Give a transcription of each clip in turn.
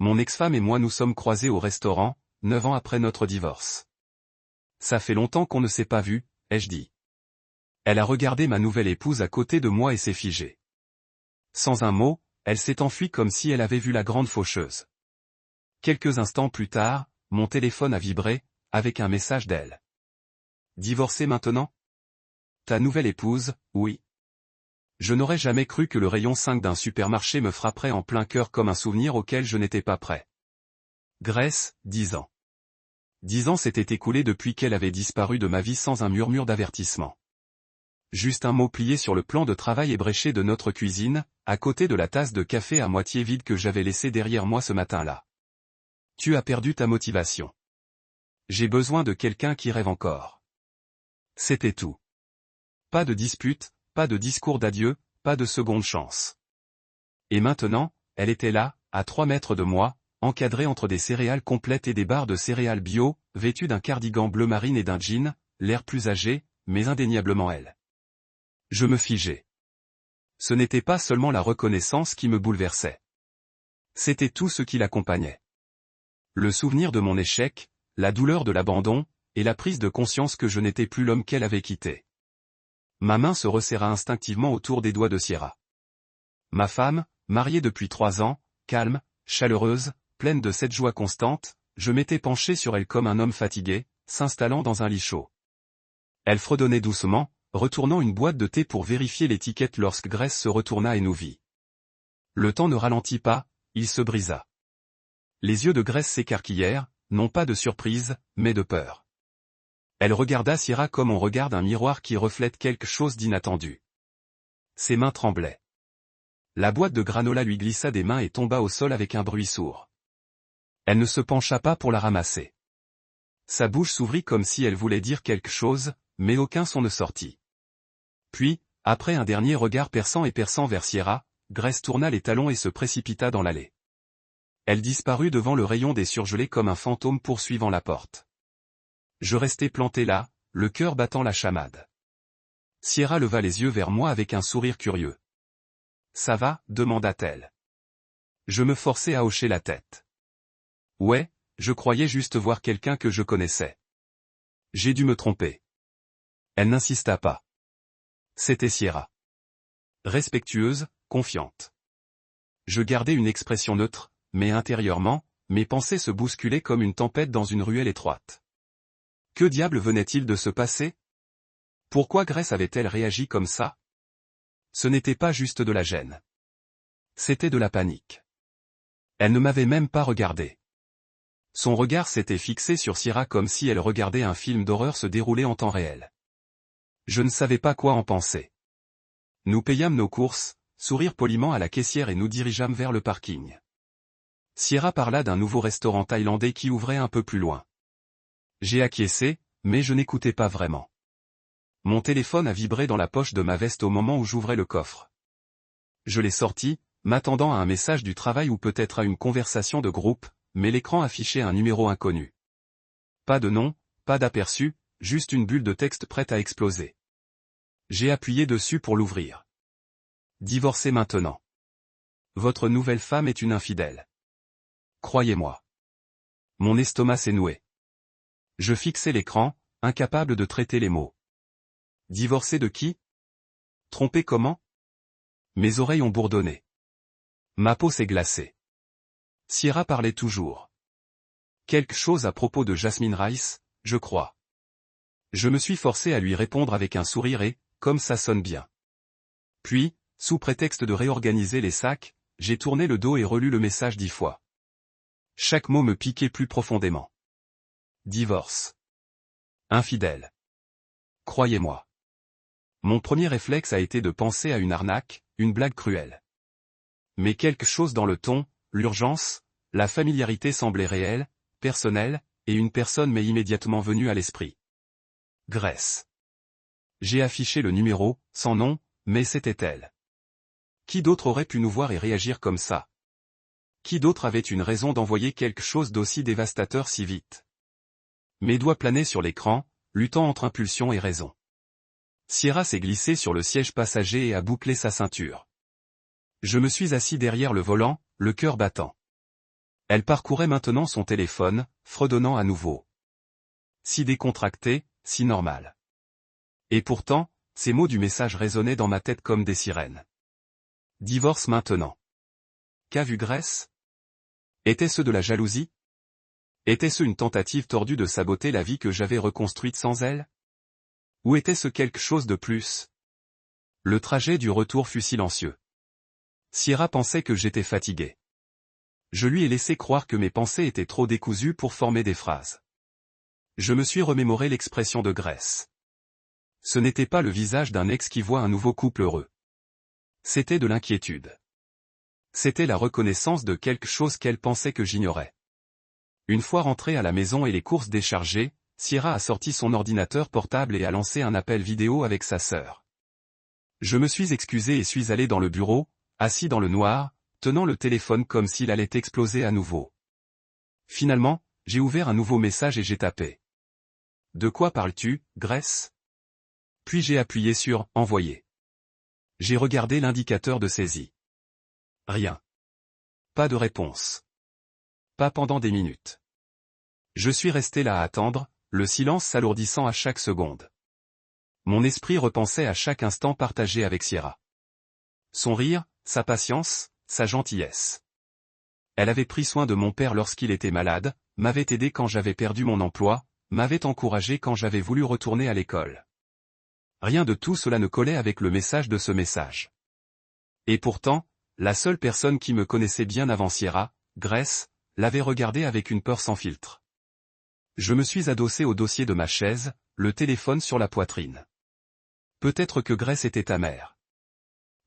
Mon ex-femme et moi nous sommes croisés au restaurant, 9 ans après notre divorce. Ça fait longtemps qu'on ne s'est pas vu, ai-je dit. Elle a regardé ma nouvelle épouse à côté de moi et s'est figée. Sans un mot, elle s'est enfuie comme si elle avait vu la grande faucheuse. Quelques instants plus tard, mon téléphone a vibré, avec un message d'elle. Divorcé maintenant? Ta nouvelle épouse, oui. Je n'aurais jamais cru que le rayon 5 d'un supermarché me frapperait en plein cœur comme un souvenir auquel je n'étais pas prêt. Grèce, 10 ans. 10 ans s'étaient écoulés depuis qu'elle avait disparu de ma vie sans un murmure d'avertissement. Juste un mot plié sur le plan de travail ébréché de notre cuisine, à côté de la tasse de café à moitié vide que j'avais laissée derrière moi ce matin-là. Tu as perdu ta motivation. J'ai besoin de quelqu'un qui rêve encore. C'était tout. Pas de dispute, pas de discours d'adieu, pas de seconde chance. Et maintenant, elle était là, à 3 mètres de moi, encadrée entre des céréales complètes et des barres de céréales bio, vêtue d'un cardigan bleu marine et d'un jean, l'air plus âgé, mais indéniablement elle. Je me figeais. Ce n'était pas seulement la reconnaissance qui me bouleversait. C'était tout ce qui l'accompagnait. Le souvenir de mon échec, la douleur de l'abandon, et la prise de conscience que je n'étais plus l'homme qu'elle avait quitté. Ma main se resserra instinctivement autour des doigts de Sierra. Ma femme, mariée depuis 3 ans, calme, chaleureuse, pleine de cette joie constante, je m'étais penché sur elle comme un homme fatigué, s'installant dans un lit chaud. Elle fredonnait doucement, retournant une boîte de thé pour vérifier l'étiquette lorsque Grèce se retourna et nous vit. Le temps ne ralentit pas, il se brisa. Les yeux de Grèce s'écarquillèrent, non pas de surprise, mais de peur. Elle regarda Sierra comme on regarde un miroir qui reflète quelque chose d'inattendu. Ses mains tremblaient. La boîte de granola lui glissa des mains et tomba au sol avec un bruit sourd. Elle ne se pencha pas pour la ramasser. Sa bouche s'ouvrit comme si elle voulait dire quelque chose, mais aucun son ne sortit. Puis, après un dernier regard perçant vers Sierra, Grèce tourna les talons et se précipita dans l'allée. Elle disparut devant le rayon des surgelés comme un fantôme poursuivant la porte. Je restai planté là, le cœur battant la chamade. Sierra leva les yeux vers moi avec un sourire curieux. « Ça va ?» demanda-t-elle. Je me forçai à hocher la tête. Ouais, je croyais juste voir quelqu'un que je connaissais. J'ai dû me tromper. Elle n'insista pas. C'était Sierra. Respectueuse, confiante. Je gardais une expression neutre, mais intérieurement, mes pensées se bousculaient comme une tempête dans une ruelle étroite. Que diable venait-il de se passer? Pourquoi Grèce avait-elle réagi comme ça? Ce n'était pas juste de la gêne. C'était de la panique. Elle ne m'avait même pas regardé. Son regard s'était fixé sur Sierra comme si elle regardait un film d'horreur se dérouler en temps réel. Je ne savais pas quoi en penser. Nous payâmes nos courses, sourirent poliment à la caissière et nous dirigeâmes vers le parking. Sierra parla d'un nouveau restaurant thaïlandais qui ouvrait un peu plus loin. J'ai acquiescé, mais je n'écoutais pas vraiment. Mon téléphone a vibré dans la poche de ma veste au moment où j'ouvrais le coffre. Je l'ai sorti, m'attendant à un message du travail ou peut-être à une conversation de groupe, mais l'écran affichait un numéro inconnu. Pas de nom, pas d'aperçu, juste une bulle de texte prête à exploser. J'ai appuyé dessus pour l'ouvrir. Divorcez maintenant. Votre nouvelle femme est une infidèle. Croyez-moi. Mon estomac s'est noué. Je fixais l'écran, incapable de traiter les mots. Divorcé de qui? Trompé comment? Mes oreilles ont bourdonné. Ma peau s'est glacée. Sierra parlait toujours. Quelque chose à propos de Jasmine Rice, je crois. Je me suis forcé à lui répondre avec un sourire et, comme ça sonne bien. Puis, sous prétexte de réorganiser les sacs, j'ai tourné le dos et relu le message 10 fois. Chaque mot me piquait plus profondément. Divorce. Infidèle. Croyez-moi. Mon premier réflexe a été de penser à une arnaque, une blague cruelle. Mais quelque chose dans le ton, l'urgence, la familiarité semblait réelle, personnelle, et une personne m'est immédiatement venue à l'esprit. Grèce. J'ai affiché le numéro, sans nom, mais c'était elle. Qui d'autre aurait pu nous voir et réagir comme ça? Qui d'autre avait une raison d'envoyer quelque chose d'aussi dévastateur si vite? Mes doigts planaient sur l'écran, luttant entre impulsion et raison. Sierra s'est glissée sur le siège passager et a bouclé sa ceinture. Je me suis assis derrière le volant, le cœur battant. Elle parcourait maintenant son téléphone, fredonnant à nouveau. Si décontracté, si normal. Et pourtant, ces mots du message résonnaient dans ma tête comme des sirènes. Divorce maintenant. Qu'a vu Grace? Était-ce de la jalousie? Était-ce une tentative tordue de saboter la vie que j'avais reconstruite sans elle? Ou était-ce quelque chose de plus? Le trajet du retour fut silencieux. Sierra pensait que j'étais fatigué. Je lui ai laissé croire que mes pensées étaient trop décousues pour former des phrases. Je me suis remémoré l'expression de Grace. Ce n'était pas le visage d'un ex qui voit un nouveau couple heureux. C'était de l'inquiétude. C'était la reconnaissance de quelque chose qu'elle pensait que j'ignorais. Une fois rentrée à la maison et les courses déchargées, Sierra a sorti son ordinateur portable et a lancé un appel vidéo avec sa sœur. Je me suis excusé et suis allé dans le bureau, assis dans le noir, tenant le téléphone comme s'il allait exploser à nouveau. Finalement, j'ai ouvert un nouveau message et j'ai tapé. « De quoi parles-tu, Grace ?» Puis j'ai appuyé sur « Envoyer ». J'ai regardé l'indicateur de saisie. Rien. Pas de réponse. Pas pendant des minutes. Je suis resté là à attendre, le silence s'alourdissant à chaque seconde. Mon esprit repensait à chaque instant partagé avec Sierra. Son rire, sa patience, sa gentillesse. Elle avait pris soin de mon père lorsqu'il était malade, m'avait aidé quand j'avais perdu mon emploi, m'avait encouragé quand j'avais voulu retourner à l'école. Rien de tout cela ne collait avec le message de ce message. Et pourtant, la seule personne qui me connaissait bien avant Sierra, Grace, l'avait regardé avec une peur sans filtre. Je me suis adossé au dossier de ma chaise, le téléphone sur la poitrine. Peut-être que Grace était amère.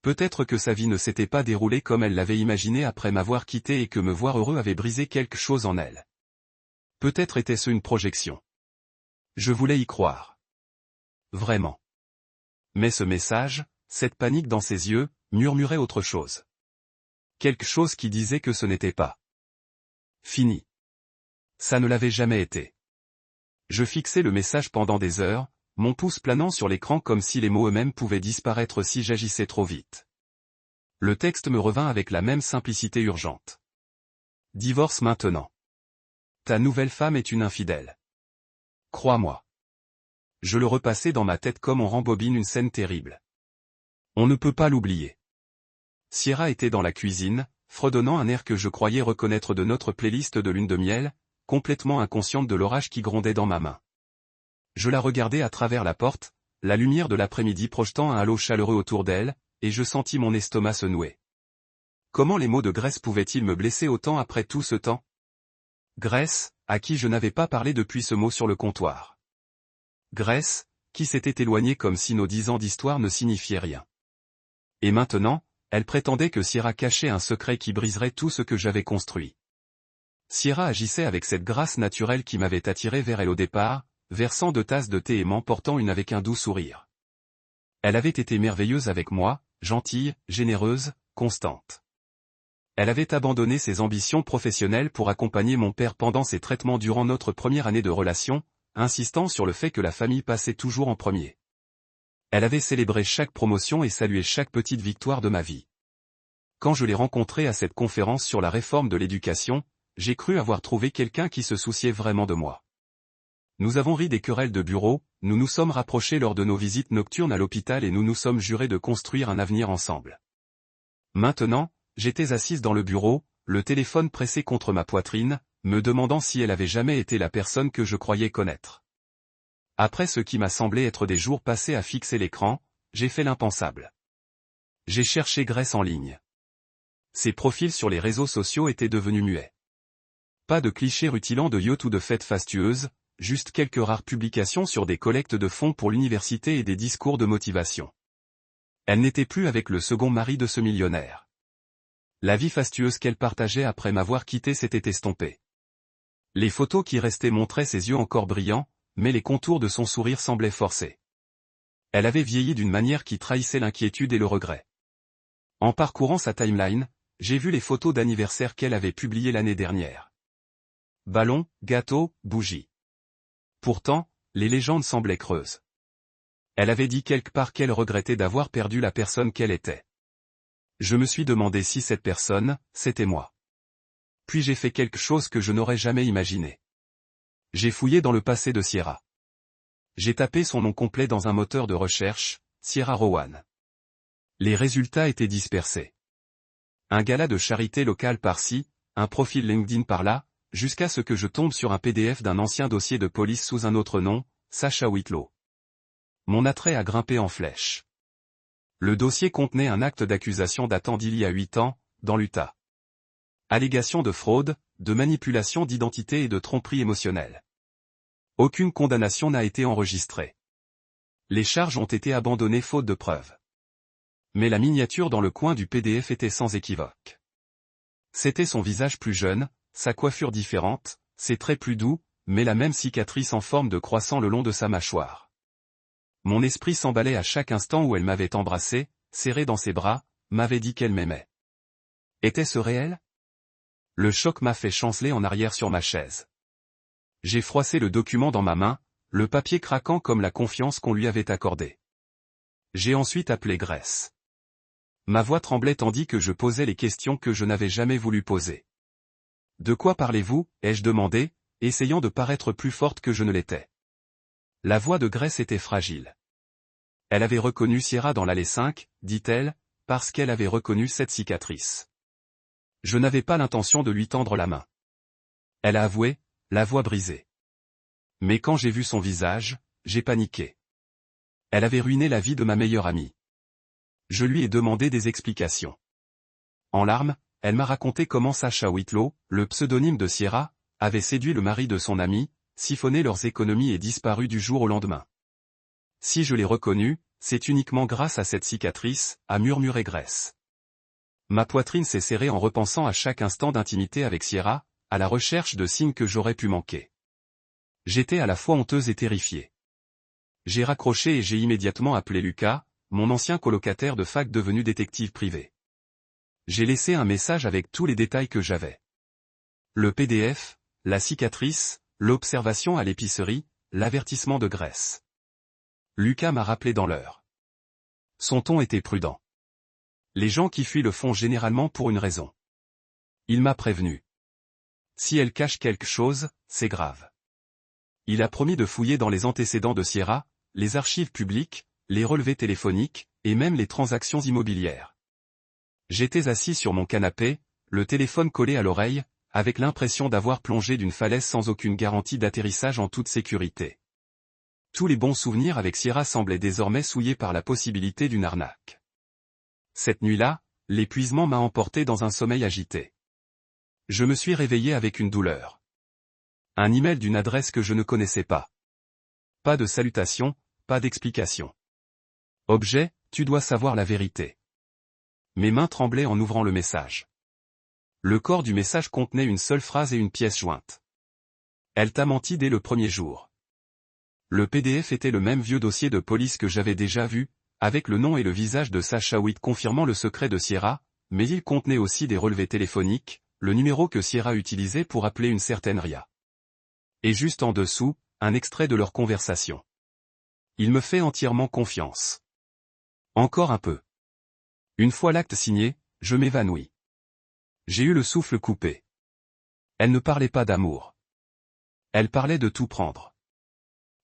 Peut-être que sa vie ne s'était pas déroulée comme elle l'avait imaginé après m'avoir quitté et que me voir heureux avait brisé quelque chose en elle. Peut-être était-ce une projection. Je voulais y croire. Vraiment. Mais ce message, cette panique dans ses yeux, murmurait autre chose. Quelque chose qui disait que ce n'était pas fini. Ça ne l'avait jamais été. Je fixais le message pendant des heures, mon pouce planant sur l'écran comme si les mots eux-mêmes pouvaient disparaître si j'agissais trop vite. Le texte me revint avec la même simplicité urgente. Divorce maintenant. Ta nouvelle femme est une infidèle. Crois-moi. Je le repassais dans ma tête comme on rembobine une scène terrible. On ne peut pas l'oublier. Sierra était dans la cuisine, fredonnant un air que je croyais reconnaître de notre playlist de lune de miel, complètement inconsciente de l'orage qui grondait dans ma main. Je la regardais à travers la porte, la lumière de l'après-midi projetant un halo chaleureux autour d'elle, et je sentis mon estomac se nouer. Comment les mots de Grace pouvaient-ils me blesser autant après tout ce temps? Grace, à qui je n'avais pas parlé depuis ce mot sur le comptoir. Grace, qui s'était éloignée comme si nos 10 ans d'histoire ne signifiaient rien. Et maintenant, elle prétendait que Sierra cachait un secret qui briserait tout ce que j'avais construit. Sierra agissait avec cette grâce naturelle qui m'avait attiré vers elle au départ, versant 2 tasses de thé et m'emportant une avec un doux sourire. Elle avait été merveilleuse avec moi, gentille, généreuse, constante. Elle avait abandonné ses ambitions professionnelles pour accompagner mon père pendant ses traitements durant notre première année de relation, insistant sur le fait que la famille passait toujours en premier. Elle avait célébré chaque promotion et salué chaque petite victoire de ma vie. Quand je l'ai rencontrée à cette conférence sur la réforme de l'éducation, j'ai cru avoir trouvé quelqu'un qui se souciait vraiment de moi. Nous avons ri des querelles de bureau, nous nous sommes rapprochés lors de nos visites nocturnes à l'hôpital et nous nous sommes jurés de construire un avenir ensemble. Maintenant, j'étais assise dans le bureau, le téléphone pressé contre ma poitrine, me demandant si elle avait jamais été la personne que je croyais connaître. Après ce qui m'a semblé être des jours passés à fixer l'écran, j'ai fait l'impensable. J'ai cherché Grace en ligne. Ses profils sur les réseaux sociaux étaient devenus muets. Pas de clichés rutilants de yacht ou de fêtes fastueuses, juste quelques rares publications sur des collectes de fonds pour l'université et des discours de motivation. Elle n'était plus avec le second mari de ce millionnaire. La vie fastueuse qu'elle partageait après m'avoir quitté s'était estompée. Les photos qui restaient montraient ses yeux encore brillants, mais les contours de son sourire semblaient forcés. Elle avait vieilli d'une manière qui trahissait l'inquiétude et le regret. En parcourant sa timeline, j'ai vu les photos d'anniversaire qu'elle avait publiées l'année dernière. Ballons, gâteaux, bougies. Pourtant, les légendes semblaient creuses. Elle avait dit quelque part qu'elle regrettait d'avoir perdu la personne qu'elle était. Je me suis demandé si cette personne, c'était moi. Puis j'ai fait quelque chose que je n'aurais jamais imaginé. J'ai fouillé dans le passé de Sierra. J'ai tapé son nom complet dans un moteur de recherche, Sierra Rowan. Les résultats étaient dispersés. Un gala de charité locale par-ci, un profil LinkedIn par-là, jusqu'à ce que je tombe sur un PDF d'un ancien dossier de police sous un autre nom, Sacha Whitlow. Mon attrait a grimpé en flèche. Le dossier contenait un acte d'accusation datant d'il y a 8 ans, dans l'Utah. Allégations de fraude, de manipulation d'identité et de tromperie émotionnelle. Aucune condamnation n'a été enregistrée. Les charges ont été abandonnées faute de preuves. Mais la miniature dans le coin du PDF était sans équivoque. C'était son visage plus jeune, sa coiffure différente, ses traits plus doux, mais la même cicatrice en forme de croissant le long de sa mâchoire. Mon esprit s'emballait à chaque instant où elle m'avait embrassé, serré dans ses bras, m'avait dit qu'elle m'aimait. Était-ce réel? Le choc m'a fait chanceler en arrière sur ma chaise. J'ai froissé le document dans ma main, le papier craquant comme la confiance qu'on lui avait accordée. J'ai ensuite appelé Grace. Ma voix tremblait tandis que je posais les questions que je n'avais jamais voulu poser. De quoi parlez-vous, ai-je demandé, essayant de paraître plus forte que je ne l'étais. La voix de Grace était fragile. Elle avait reconnu Sierra dans l'allée 5, dit-elle, parce qu'elle avait reconnu cette cicatrice. Je n'avais pas l'intention de lui tendre la main. Elle a avoué, la voix brisée. Mais quand j'ai vu son visage, j'ai paniqué. Elle avait ruiné la vie de ma meilleure amie. Je lui ai demandé des explications. En larmes, elle m'a raconté comment Sacha Whitlow, le pseudonyme de Sierra, avait séduit le mari de son amie, siphonné leurs économies et disparu du jour au lendemain. Si je l'ai reconnu, c'est uniquement grâce à cette cicatrice, a murmuré Grace. Ma poitrine s'est serrée en repensant à chaque instant d'intimité avec Sierra, à la recherche de signes que j'aurais pu manquer. J'étais à la fois honteuse et terrifiée. J'ai raccroché et j'ai immédiatement appelé Lucas, mon ancien colocataire de fac devenu détective privé. J'ai laissé un message avec tous les détails que j'avais. Le PDF, la cicatrice, l'observation à l'épicerie, l'avertissement de Grace. Lucas m'a rappelé dans l'heure. Son ton était prudent. Les gens qui fuient le font généralement pour une raison. Il m'a prévenu. Si elle cache quelque chose, c'est grave. Il a promis de fouiller dans les antécédents de Sierra, les archives publiques, les relevés téléphoniques, et même les transactions immobilières. J'étais assis sur mon canapé, le téléphone collé à l'oreille, avec l'impression d'avoir plongé d'une falaise sans aucune garantie d'atterrissage en toute sécurité. Tous les bons souvenirs avec Sierra semblaient désormais souillés par la possibilité d'une arnaque. Cette nuit-là, l'épuisement m'a emporté dans un sommeil agité. Je me suis réveillé avec une douleur. Un email d'une adresse que je ne connaissais pas. Pas de salutation, pas d'explication. Objet, tu dois savoir la vérité. Mes mains tremblaient en ouvrant le message. Le corps du message contenait une seule phrase et une pièce jointe. Elle t'a menti dès le premier jour. Le PDF était le même vieux dossier de police que j'avais déjà vu, avec le nom et le visage de Sacha Whitlow confirmant le secret de Sierra, mais il contenait aussi des relevés téléphoniques, le numéro que Sierra utilisait pour appeler une certaine Ria. Et juste en dessous, un extrait de leur conversation. Il me fait entièrement confiance. Encore un peu. Une fois l'acte signé, je m'évanouis. J'ai eu le souffle coupé. Elle ne parlait pas d'amour. Elle parlait de tout prendre.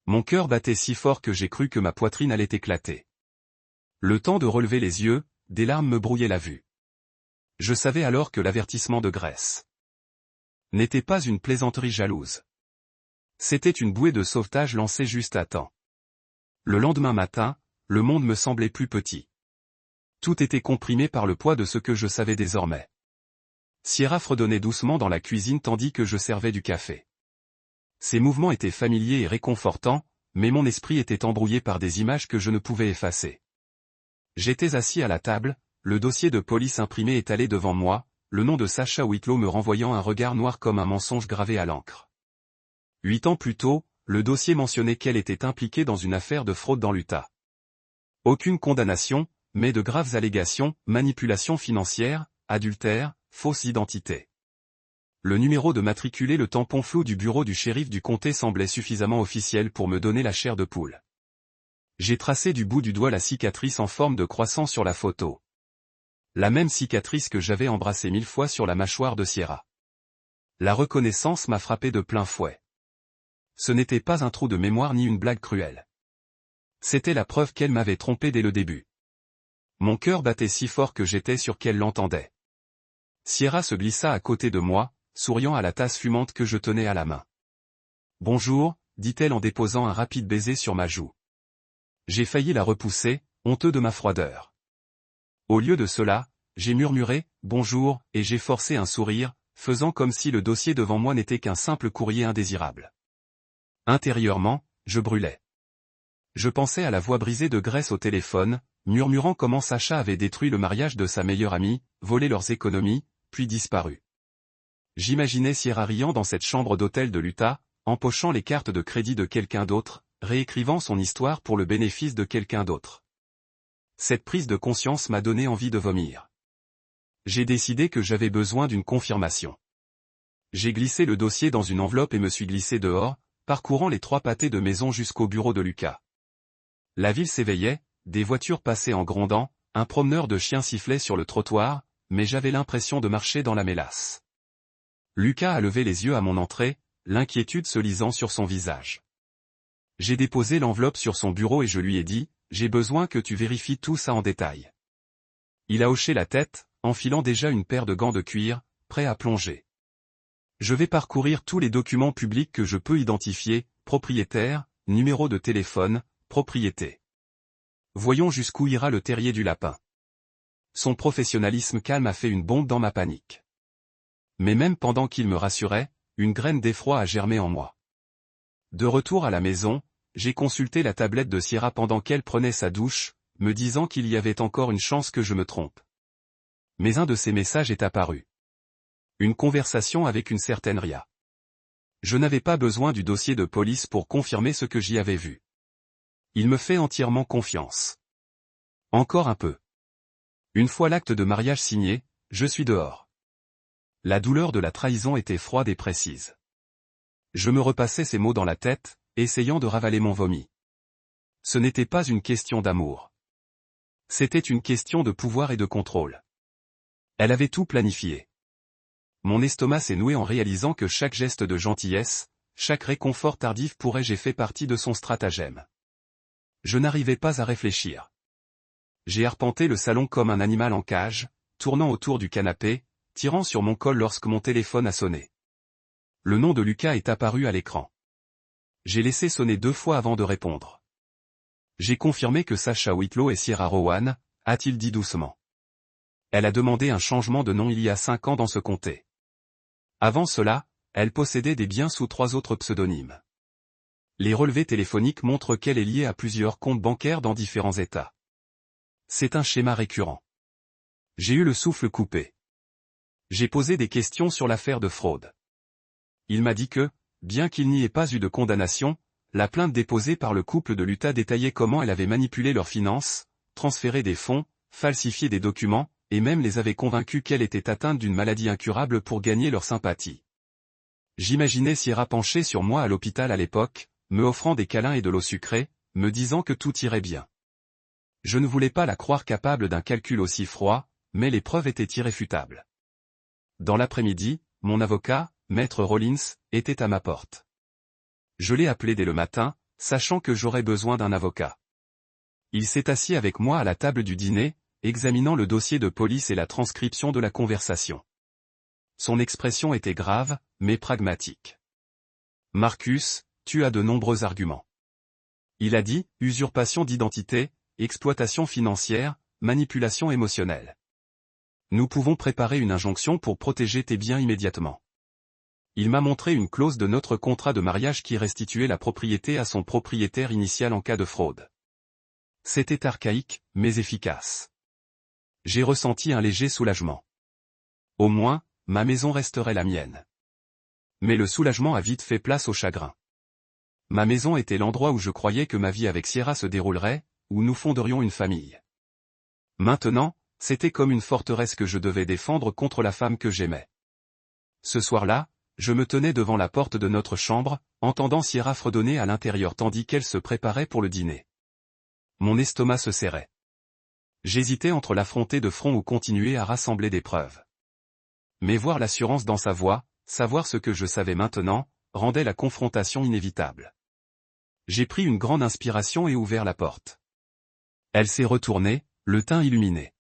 Mon cœur battait si fort que j'ai cru que ma poitrine allait éclater. Le temps de relever les yeux, des larmes me brouillaient la vue. Je savais alors que l'avertissement de Grace n'était pas une plaisanterie jalouse. C'était une bouée de sauvetage lancée juste à temps. Le lendemain matin, le monde me semblait plus petit. Tout était comprimé par le poids de ce que je savais désormais. Sierra fredonnait doucement dans la cuisine tandis que je servais du café. Ses mouvements étaient familiers et réconfortants, mais mon esprit était embrouillé par des images que je ne pouvais effacer. J'étais assis à la table, le dossier de police imprimé étalé devant moi, le nom de Sacha Whitlow me renvoyant un regard noir comme un mensonge gravé à l'encre. 8 ans plus tôt, le dossier mentionnait qu'elle était impliquée dans une affaire de fraude dans l'Utah. Aucune condamnation, mais de graves allégations, manipulation financière, adultère, fausse identité. Le numéro de matriculé, le tampon flou du bureau du shérif du comté semblait suffisamment officiel pour me donner la chair de poule. J'ai tracé du bout du doigt la cicatrice en forme de croissant sur la photo. La même cicatrice que j'avais embrassée 1000 fois sur la mâchoire de Sierra. La reconnaissance m'a frappé de plein fouet. Ce n'était pas un trou de mémoire ni une blague cruelle. C'était la preuve qu'elle m'avait trompé dès le début. Mon cœur battait si fort que j'étais sûr qu'elle l'entendait. Sierra se glissa à côté de moi, souriant à la tasse fumante que je tenais à la main. « Bonjour », dit-elle en déposant un rapide baiser sur ma joue. J'ai failli la repousser, honteux de ma froideur. Au lieu de cela, j'ai murmuré « bonjour » et j'ai forcé un sourire, faisant comme si le dossier devant moi n'était qu'un simple courrier indésirable. Intérieurement, je brûlais. Je pensais à la voix brisée de Grace au téléphone, murmurant comment Sacha avait détruit le mariage de sa meilleure amie, volé leurs économies, puis disparu. J'imaginais Sierra riant dans cette chambre d'hôtel de l'Utah, empochant les cartes de crédit de quelqu'un d'autre, réécrivant son histoire pour le bénéfice de quelqu'un d'autre. Cette prise de conscience m'a donné envie de vomir. J'ai décidé que j'avais besoin d'une confirmation. J'ai glissé le dossier dans une enveloppe et me suis glissé dehors, parcourant les 3 pâtés de maison jusqu'au bureau de Lucas. La ville s'éveillait, des voitures passaient en grondant, un promeneur de chiens sifflait sur le trottoir, mais j'avais l'impression de marcher dans la mélasse. Lucas a levé les yeux à mon entrée, l'inquiétude se lisant sur son visage. J'ai déposé l'enveloppe sur son bureau et je lui ai dit, « J'ai besoin que tu vérifies tout ça en détail. » Il a hoché la tête, enfilant déjà une paire de gants de cuir, prêt à plonger. Je vais parcourir tous les documents publics que je peux identifier, propriétaire, numéro de téléphone, propriété. Voyons jusqu'où ira le terrier du lapin. Son professionnalisme calme a fait une bombe dans ma panique. Mais même pendant qu'il me rassurait, une graine d'effroi a germé en moi. De retour à la maison, j'ai consulté la tablette de Sierra pendant qu'elle prenait sa douche, me disant qu'il y avait encore une chance que je me trompe. Mais un de ses messages est apparu. Une conversation avec une certaine Ria. Je n'avais pas besoin du dossier de police pour confirmer ce que j'y avais vu. Il me fait entièrement confiance. Encore un peu. Une fois l'acte de mariage signé, je suis dehors. La douleur de la trahison était froide et précise. Je me repassais ces mots dans la tête, essayant de ravaler mon vomi. Ce n'était pas une question d'amour. C'était une question de pouvoir et de contrôle. Elle avait tout planifié. Mon estomac s'est noué en réalisant que chaque geste de gentillesse, chaque réconfort tardif pourrait j'ai fait partie de son stratagème. Je n'arrivais pas à réfléchir. J'ai arpenté le salon comme un animal en cage, tournant autour du canapé, tirant sur mon col lorsque mon téléphone a sonné. Le nom de Lucas est apparu à l'écran. J'ai laissé sonner 2 fois avant de répondre. J'ai confirmé que Sacha Whitlow est Sierra Rowan, a-t-il dit doucement. Elle a demandé un changement de nom il y a 5 ans dans ce comté. Avant cela, elle possédait des biens sous 3 autres pseudonymes. Les relevés téléphoniques montrent qu'elle est liée à plusieurs comptes bancaires dans différents États. C'est un schéma récurrent. J'ai eu le souffle coupé. J'ai posé des questions sur l'affaire de fraude. Il m'a dit que, bien qu'il n'y ait pas eu de condamnation, la plainte déposée par le couple de l'Utah détaillait comment elle avait manipulé leurs finances, transféré des fonds, falsifié des documents, et même les avait convaincus qu'elle était atteinte d'une maladie incurable pour gagner leur sympathie. J'imaginais Sierra penchée sur moi à l'hôpital à l'époque, me offrant des câlins et de l'eau sucrée, me disant que tout irait bien. Je ne voulais pas la croire capable d'un calcul aussi froid, mais les preuves étaient irréfutables. Dans l'après-midi, mon avocat, Maître Rollins, était à ma porte. Je l'ai appelé dès le matin, sachant que j'aurais besoin d'un avocat. Il s'est assis avec moi à la table du dîner, examinant le dossier de police et la transcription de la conversation. Son expression était grave, mais pragmatique. « Marcus, tu as de nombreux arguments. » Il a dit, usurpation d'identité, exploitation financière, manipulation émotionnelle. Nous pouvons préparer une injonction pour protéger tes biens immédiatement. Il m'a montré une clause de notre contrat de mariage qui restituait la propriété à son propriétaire initial en cas de fraude. C'était archaïque, mais efficace. J'ai ressenti un léger soulagement. Au moins, ma maison resterait la mienne. Mais le soulagement a vite fait place au chagrin. Ma maison était l'endroit où je croyais que ma vie avec Sierra se déroulerait, où nous fonderions une famille. Maintenant, c'était comme une forteresse que je devais défendre contre la femme que j'aimais. Ce soir-là, je me tenais devant la porte de notre chambre, entendant Sierra fredonner à l'intérieur tandis qu'elle se préparait pour le dîner. Mon estomac se serrait. J'hésitais entre l'affronter de front ou continuer à rassembler des preuves. Mais voir l'assurance dans sa voix, savoir ce que je savais maintenant, rendait la confrontation inévitable. J'ai pris une grande inspiration et ouvert la porte. Elle s'est retournée, le teint illuminé.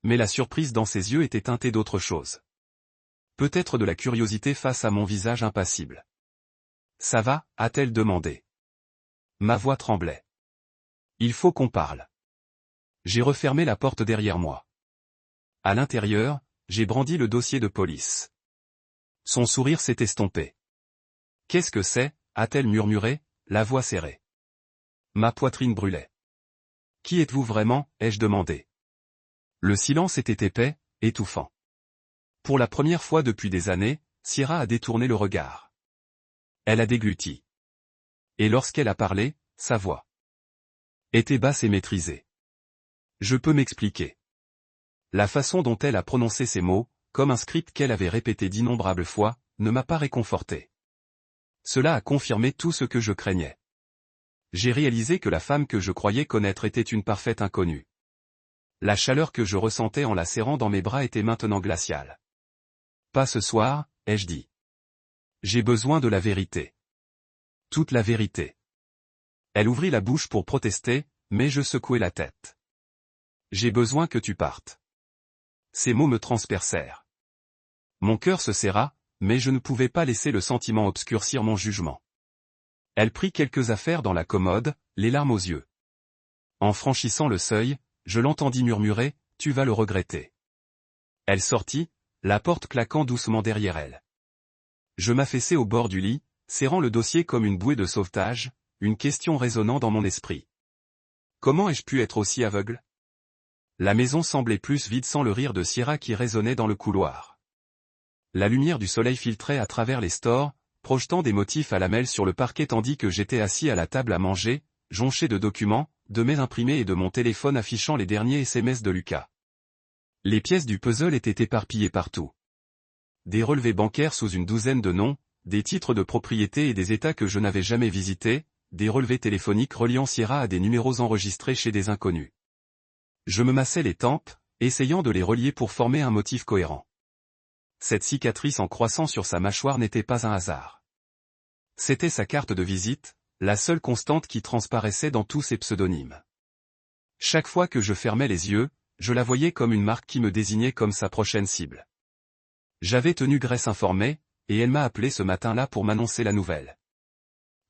Mais la surprise dans ses yeux était teintée d'autre chose. Peut-être de la curiosité face à mon visage impassible. « Ça va ?» a-t-elle demandé. Ma voix tremblait. « Il faut qu'on parle. » J'ai refermé la porte derrière moi. À l'intérieur, j'ai brandi le dossier de police. Son sourire s'est estompé. « Qu'est-ce que c'est ?» a-t-elle murmuré, la voix serrée. Ma poitrine brûlait. « Qui êtes-vous vraiment ?» ai-je demandé. Le silence était épais, étouffant. Pour la première fois depuis des années, Sierra a détourné le regard. Elle a dégluti. Et lorsqu'elle a parlé, sa voix était basse et maîtrisée. Je peux m'expliquer. La façon dont elle a prononcé ces mots, comme un script qu'elle avait répété d'innombrables fois, ne m'a pas réconforté. Cela a confirmé tout ce que je craignais. J'ai réalisé que la femme que je croyais connaître était une parfaite inconnue. La chaleur que je ressentais en la serrant dans mes bras était maintenant glaciale. Pas ce soir, ai-je dit. J'ai besoin de la vérité. Toute la vérité. Elle ouvrit la bouche pour protester, mais je secouai la tête. J'ai besoin que tu partes. Ces mots me transpercèrent. Mon cœur se serra, mais je ne pouvais pas laisser le sentiment obscurcir mon jugement. Elle prit quelques affaires dans la commode, les larmes aux yeux. En franchissant le seuil, je l'entendis murmurer, « Tu vas le regretter. » Elle sortit, la porte claquant doucement derrière elle. Je m'affaissai au bord du lit, serrant le dossier comme une bouée de sauvetage, une question résonnant dans mon esprit. Comment ai-je pu être aussi aveugle? La maison semblait plus vide sans le rire de Sierra qui résonnait dans le couloir. La lumière du soleil filtrait à travers les stores, projetant des motifs à lamelles sur le parquet tandis que j'étais assis à la table à manger, jonché de documents, de mails imprimés et de mon téléphone affichant les derniers SMS de Lucas. Les pièces du puzzle étaient éparpillées partout. Des relevés bancaires sous une douzaine de noms, des titres de propriété et des états que je n'avais jamais visités, des relevés téléphoniques reliant Sierra à des numéros enregistrés chez des inconnus. Je me massais les tempes, essayant de les relier pour former un motif cohérent. Cette cicatrice en croissant sur sa mâchoire n'était pas un hasard. C'était sa carte de visite, la seule constante qui transparaissait dans tous ses pseudonymes. Chaque fois que je fermais les yeux, je la voyais comme une marque qui me désignait comme sa prochaine cible. J'avais tenu Grace informée, et elle m'a appelé ce matin-là pour m'annoncer la nouvelle.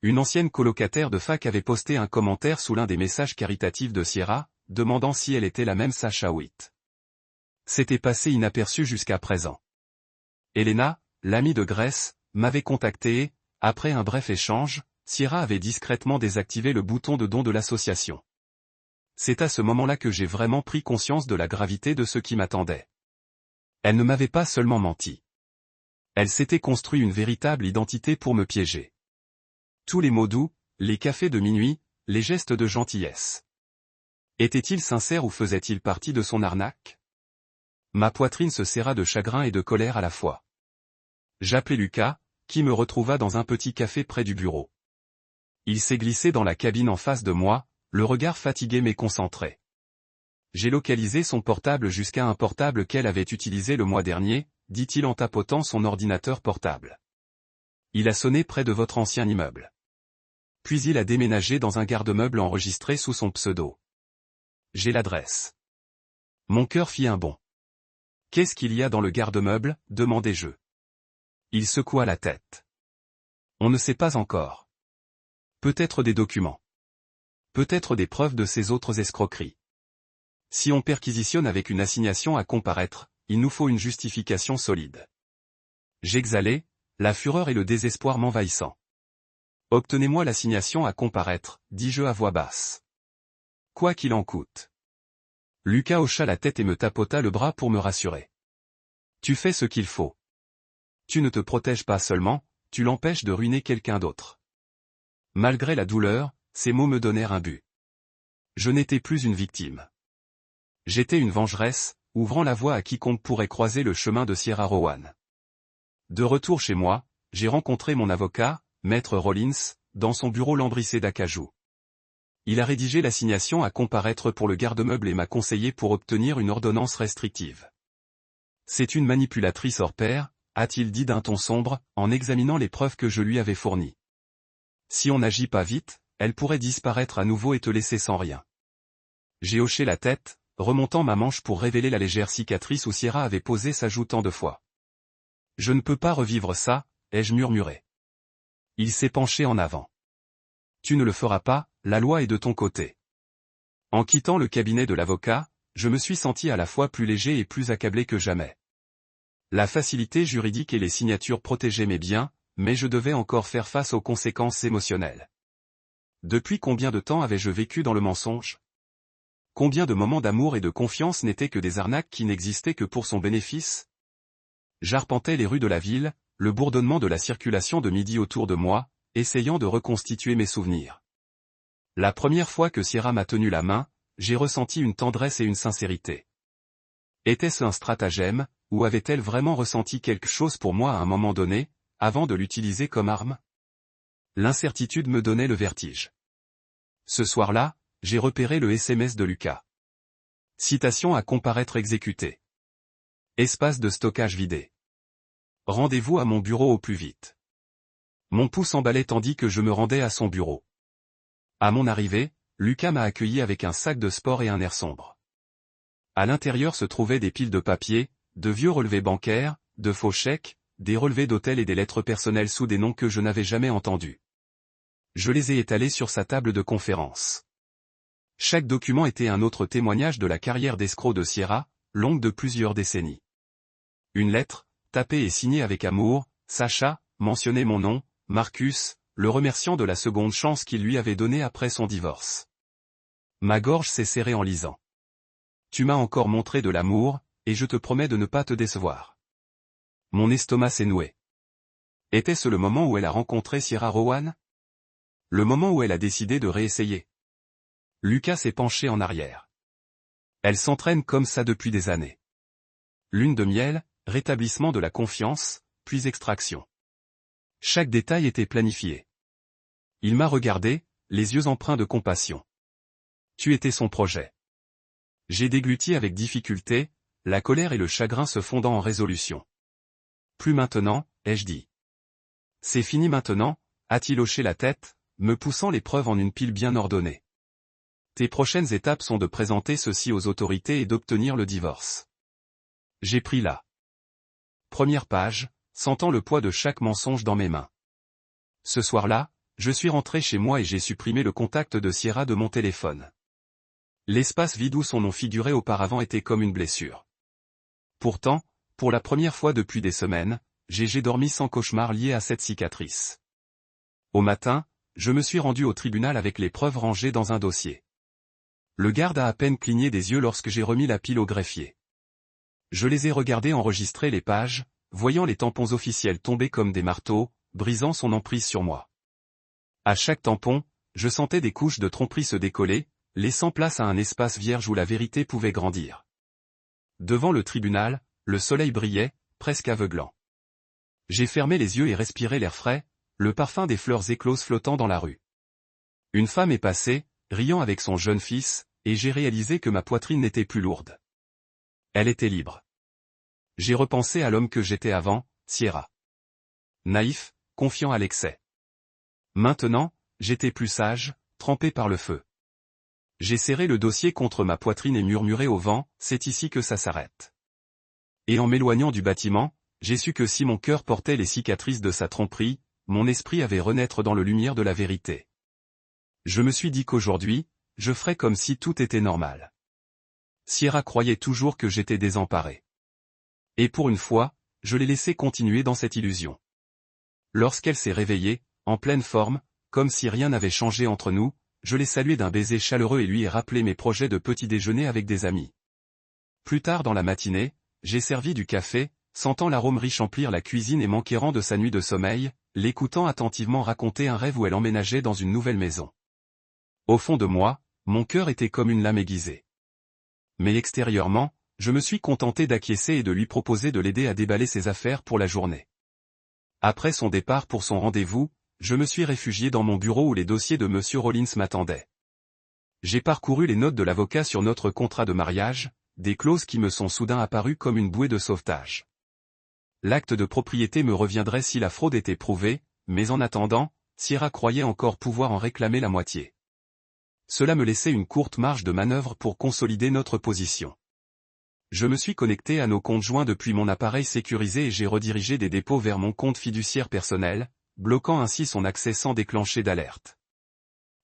Une ancienne colocataire de fac avait posté un commentaire sous l'un des messages caritatifs de Sierra, demandant si elle était la même Sacha Witt. C'était passé inaperçu jusqu'à présent. Elena, l'amie de Grace, m'avait contacté et, après un bref échange, Sierra avait discrètement désactivé le bouton de don de l'association. C'est à ce moment-là que j'ai vraiment pris conscience de la gravité de ce qui m'attendait. Elle ne m'avait pas seulement menti. Elle s'était construit une véritable identité pour me piéger. Tous les mots doux, les cafés de minuit, les gestes de gentillesse. Était-il sincère ou faisait-il partie de son arnaque? Ma poitrine se serra de chagrin et de colère à la fois. J'appelai Lucas, qui me retrouva dans un petit café près du bureau. Il s'est glissé dans la cabine en face de moi, le regard fatigué mais concentré. J'ai localisé son portable jusqu'à un portable qu'elle avait utilisé le mois dernier, dit-il en tapotant son ordinateur portable. Il a sonné près de votre ancien immeuble. Puis il a déménagé dans un garde-meuble enregistré sous son pseudo. J'ai l'adresse. Mon cœur fit un bond. Qu'est-ce qu'il y a dans le garde-meuble, demandai-je. Il secoua la tête. On ne sait pas encore. Peut-être des documents. Peut-être des preuves de ces autres escroqueries. Si on perquisitionne avec une assignation à comparaître, il nous faut une justification solide. J'exhalai, la fureur et le désespoir m'envahissant. Obtenez-moi l'assignation à comparaître, dis-je à voix basse. Quoi qu'il en coûte. Lucas hocha la tête et me tapota le bras pour me rassurer. Tu fais ce qu'il faut. Tu ne te protèges pas seulement, tu l'empêches de ruiner quelqu'un d'autre. Malgré la douleur, ces mots me donnèrent un but. Je n'étais plus une victime. J'étais une vengeresse, ouvrant la voie à quiconque pourrait croiser le chemin de Sierra Rowan. De retour chez moi, j'ai rencontré mon avocat, Maître Rollins, dans son bureau lambrissé d'acajou. Il a rédigé l'assignation à comparaître pour le garde-meuble et m'a conseillé pour obtenir une ordonnance restrictive. C'est une manipulatrice hors pair, a-t-il dit d'un ton sombre, en examinant les preuves que je lui avais fournies. Si on n'agit pas vite, elle pourrait disparaître à nouveau et te laisser sans rien. J'ai hoché la tête, remontant ma manche pour révéler la légère cicatrice où Sierra avait posé sa joue tant de fois. Je ne peux pas revivre ça, ai-je murmuré. Il s'est penché en avant. Tu ne le feras pas, la loi est de ton côté. En quittant le cabinet de l'avocat, je me suis senti à la fois plus léger et plus accablé que jamais. La facilité juridique et les signatures protégeaient mes biens, mais je devais encore faire face aux conséquences émotionnelles. Depuis combien de temps avais-je vécu dans le mensonge? Combien de moments d'amour et de confiance n'étaient que des arnaques qui n'existaient que pour son bénéfice? J'arpentais les rues de la ville, le bourdonnement de la circulation de midi autour de moi, essayant de reconstituer mes souvenirs. La première fois que Sierra m'a tenu la main, j'ai ressenti une tendresse et une sincérité. Était-ce un stratagème, ou avait-elle vraiment ressenti quelque chose pour moi à un moment donné, avant de l'utiliser comme arme? L'incertitude me donnait le vertige. Ce soir-là, j'ai repéré le SMS de Lucas. Citation à comparaître exécutée. Espace de stockage vidé. Rendez-vous à mon bureau au plus vite. Mon pouce emballait tandis que je me rendais à son bureau. À mon arrivée, Lucas m'a accueilli avec un sac de sport et un air sombre. À l'intérieur se trouvaient des piles de papier, de vieux relevés bancaires, de faux chèques, des relevés d'hôtel et des lettres personnelles sous des noms que je n'avais jamais entendus. Je les ai étalés sur sa table de conférence. Chaque document était un autre témoignage de la carrière d'escroc de Sierra, longue de plusieurs décennies. Une lettre, tapée et signée avec amour, Sacha, mentionnait mon nom, Marcus, le remerciant de la seconde chance qu'il lui avait donnée après son divorce. Ma gorge s'est serrée en lisant. Tu m'as encore montré de l'amour, et je te promets de ne pas te décevoir. Mon estomac s'est noué. Était-ce le moment où elle a rencontré Sierra Rowan? Le moment où elle a décidé de réessayer? Lucas s'est penché en arrière. Elle s'entraîne comme ça depuis des années. Lune de miel, rétablissement de la confiance, puis extraction. Chaque détail était planifié. Il m'a regardé, les yeux empreints de compassion. Tu étais son projet. J'ai dégluti avec difficulté, la colère et le chagrin se fondant en résolution. Plus maintenant, ai-je dit. C'est fini maintenant, a-t-il hoché la tête, me poussant les preuves en une pile bien ordonnée. Tes prochaines étapes sont de présenter ceci aux autorités et d'obtenir le divorce. J'ai pris la première page, sentant le poids de chaque mensonge dans mes mains. Ce soir-là, je suis rentré chez moi et j'ai supprimé le contact de Sierra de mon téléphone. L'espace vide où son nom figurait auparavant était comme une blessure. Pourtant, pour la première fois depuis des semaines, j'ai dormi sans cauchemar lié à cette cicatrice. Au matin, je me suis rendu au tribunal avec les preuves rangées dans un dossier. Le garde a à peine cligné des yeux lorsque j'ai remis la pile au greffier. Je les ai regardés enregistrer les pages, voyant les tampons officiels tomber comme des marteaux, brisant son emprise sur moi. À chaque tampon, je sentais des couches de tromperie se décoller, laissant place à un espace vierge où la vérité pouvait grandir. Devant le tribunal, le soleil brillait, presque aveuglant. J'ai fermé les yeux et respiré l'air frais, le parfum des fleurs écloses flottant dans la rue. Une femme est passée, riant avec son jeune fils, et j'ai réalisé que ma poitrine n'était plus lourde. Elle était libre. J'ai repensé à l'homme que j'étais avant, Sierra. Naïf, confiant à l'excès. Maintenant, j'étais plus sage, trempé par le feu. J'ai serré le dossier contre ma poitrine et murmuré au vent, c'est ici que ça s'arrête. Et en m'éloignant du bâtiment, j'ai su que si mon cœur portait les cicatrices de sa tromperie, mon esprit avait renaître dans la lumière de la vérité. Je me suis dit qu'aujourd'hui, je ferais comme si tout était normal. Sierra croyait toujours que j'étais désemparé. Et pour une fois, je l'ai laissé continuer dans cette illusion. Lorsqu'elle s'est réveillée, en pleine forme, comme si rien n'avait changé entre nous, je l'ai saluée d'un baiser chaleureux et lui ai rappelé mes projets de petit déjeuner avec des amis. Plus tard dans la matinée, j'ai servi du café, sentant l'arôme riche emplir la cuisine et m'enquérant de sa nuit de sommeil, l'écoutant attentivement raconter un rêve où elle emménageait dans une nouvelle maison. Au fond de moi, mon cœur était comme une lame aiguisée. Mais extérieurement, je me suis contenté d'acquiescer et de lui proposer de l'aider à déballer ses affaires pour la journée. Après son départ pour son rendez-vous, je me suis réfugié dans mon bureau où les dossiers de M. Rollins m'attendaient. J'ai parcouru les notes de l'avocat sur notre contrat de mariage, des clauses qui me sont soudain apparues comme une bouée de sauvetage. l'acte de propriété me reviendrait si la fraude était prouvée, mais en attendant, Sierra croyait encore pouvoir en réclamer la moitié. Cela me laissait une courte marge de manœuvre pour consolider notre position. Je me suis connecté à nos comptes joints depuis mon appareil sécurisé et j'ai redirigé des dépôts vers mon compte fiduciaire personnel, bloquant ainsi son accès sans déclencher d'alerte.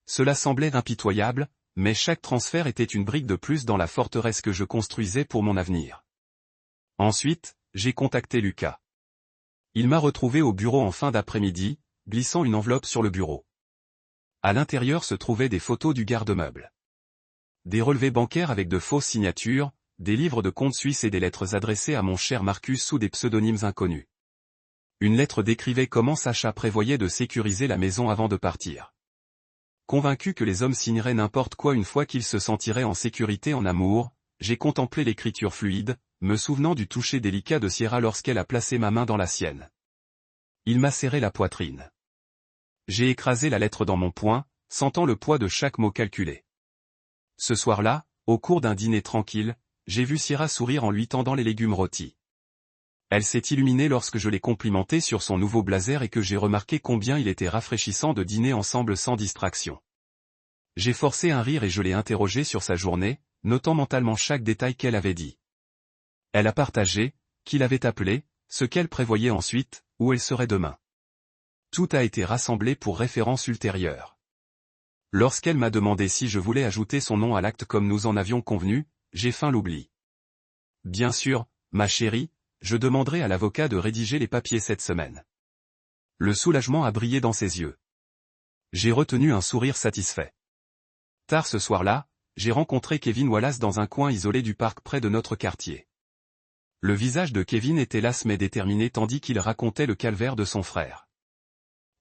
Cela semblait impitoyable, mais chaque transfert était une brique de plus dans la forteresse que je construisais pour mon avenir. Ensuite, j'ai contacté Lucas. Il m'a retrouvé au bureau en fin d'après-midi, glissant une enveloppe sur le bureau. À l'intérieur se trouvaient des photos du garde-meuble. Des relevés bancaires avec de fausses signatures, des livres de comptes suisses et des lettres adressées à mon cher Marcus sous des pseudonymes inconnus. Une lettre décrivait comment Sacha prévoyait de sécuriser la maison avant de partir. Convaincu que les hommes signeraient n'importe quoi une fois qu'ils se sentiraient en sécurité en amour, j'ai contemplé l'écriture fluide, me souvenant du toucher délicat de Sierra lorsqu'elle a placé ma main dans la sienne. Il m'a serré la poitrine. J'ai écrasé la lettre dans mon poing, sentant le poids de chaque mot calculé. Ce soir-là, au cours d'un dîner tranquille, j'ai vu Sierra sourire en lui tendant les légumes rôtis. Elle s'est illuminée lorsque je l'ai complimenté sur son nouveau blazer et que j'ai remarqué combien il était rafraîchissant de dîner ensemble sans distraction. J'ai forcé un rire et je l'ai interrogée sur sa journée, notant mentalement chaque détail qu'elle avait dit. Elle a partagé, qui l'avait appelée, ce qu'elle prévoyait ensuite, où elle serait demain. Tout a été rassemblé pour référence ultérieure. Lorsqu'elle m'a demandé si je voulais ajouter son nom à l'acte comme nous en avions convenu, j'ai feint l'oubli. Bien sûr, ma chérie, je demanderai à l'avocat de rédiger les papiers cette semaine. Le soulagement a brillé dans ses yeux. J'ai retenu un sourire satisfait. Tard ce soir-là, j'ai rencontré Kevin Wallace dans un coin isolé du parc près de notre quartier. Le visage de Kevin était las mais déterminé tandis qu'il racontait le calvaire de son frère.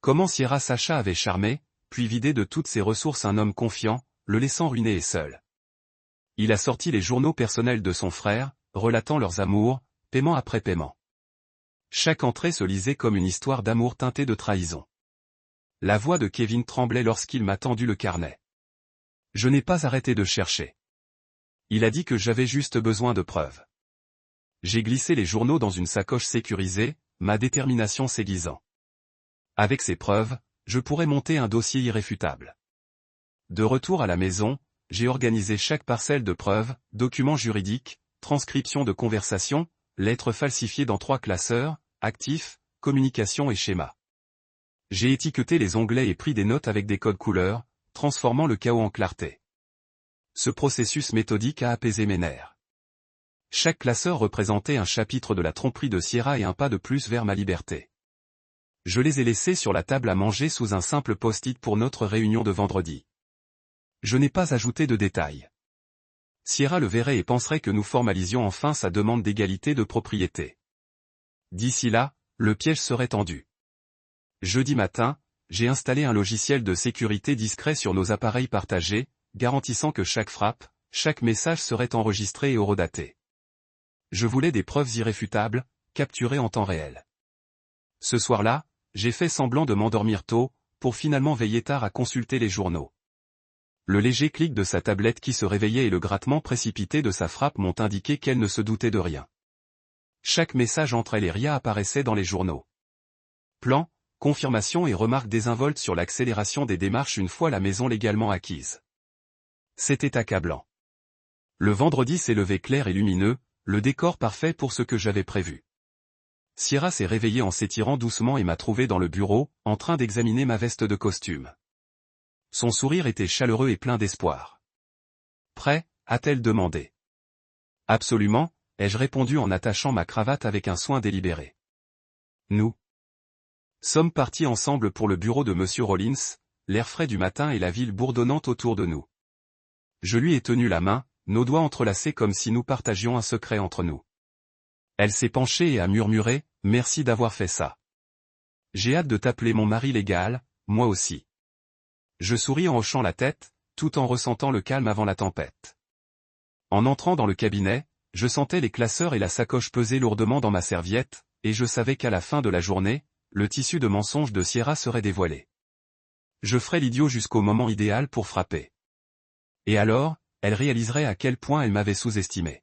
Comment Sierra Sacha avait charmé, puis vidé de toutes ses ressources un homme confiant, le laissant ruiné et seul. Il a sorti les journaux personnels de son frère, relatant leurs amours, paiement après paiement. Chaque entrée se lisait comme une histoire d'amour teintée de trahison. La voix de Kevin tremblait lorsqu'il m'a tendu le carnet. Je n'ai pas arrêté de chercher. Il a dit que j'avais juste besoin de preuves. J'ai glissé les journaux dans une sacoche sécurisée, ma détermination s'aiguisant. Avec ces preuves, je pourrais monter un dossier irréfutable. De retour à la maison, j'ai organisé chaque parcelle de preuves, documents juridiques, transcriptions de conversations, lettres falsifiées dans 3 classeurs, actifs, communication et schéma. J'ai étiqueté les onglets et pris des notes avec des codes couleurs, transformant le chaos en clarté. Ce processus méthodique a apaisé mes nerfs. Chaque classeur représentait un chapitre de la tromperie de Sierra et un pas de plus vers ma liberté. Je les ai laissés sur la table à manger sous un simple post-it pour notre réunion de vendredi. Je n'ai pas ajouté de détails. Sierra le verrait et penserait que nous formalisions enfin sa demande d'égalité de propriété. D'ici là, le piège serait tendu. Jeudi matin, j'ai installé un logiciel de sécurité discret sur nos appareils partagés, garantissant que chaque frappe, chaque message serait enregistré et horodaté. Je voulais des preuves irréfutables, capturées en temps réel. Ce soir-là, j'ai fait semblant de m'endormir tôt, pour finalement veiller tard à consulter les journaux. Le léger clic de sa tablette qui se réveillait et le grattement précipité de sa frappe m'ont indiqué qu'elle ne se doutait de rien. Chaque message entre elle et Ria apparaissait dans les journaux. Plan, confirmation et remarques désinvoltes sur l'accélération des démarches une fois la maison légalement acquise. C'était accablant. Le vendredi s'est levé clair et lumineux, le décor parfait pour ce que j'avais prévu. Sierra s'est réveillée en s'étirant doucement et m'a trouvé dans le bureau, en train d'examiner ma veste de costume. Son sourire était chaleureux et plein d'espoir. « Prêt ?» a-t-elle demandé. « Absolument », ai-je répondu en attachant ma cravate avec un soin délibéré. Nous sommes partis ensemble pour le bureau de Monsieur Rollins, l'air frais du matin et la ville bourdonnante autour de nous. Je lui ai tenu la main, nos doigts entrelacés comme si nous partagions un secret entre nous. Elle s'est penchée et a murmuré, « Merci d'avoir fait ça. J'ai hâte de t'appeler mon mari légal, moi aussi. » Je souris en hochant la tête, tout en ressentant le calme avant la tempête. En entrant dans le cabinet, je sentais les classeurs et la sacoche peser lourdement dans ma serviette, et je savais qu'à la fin de la journée, le tissu de mensonges de Sierra serait dévoilé. Je ferais l'idiot jusqu'au moment idéal pour frapper. Et alors, elle réaliserait à quel point elle m'avait sous-estimé.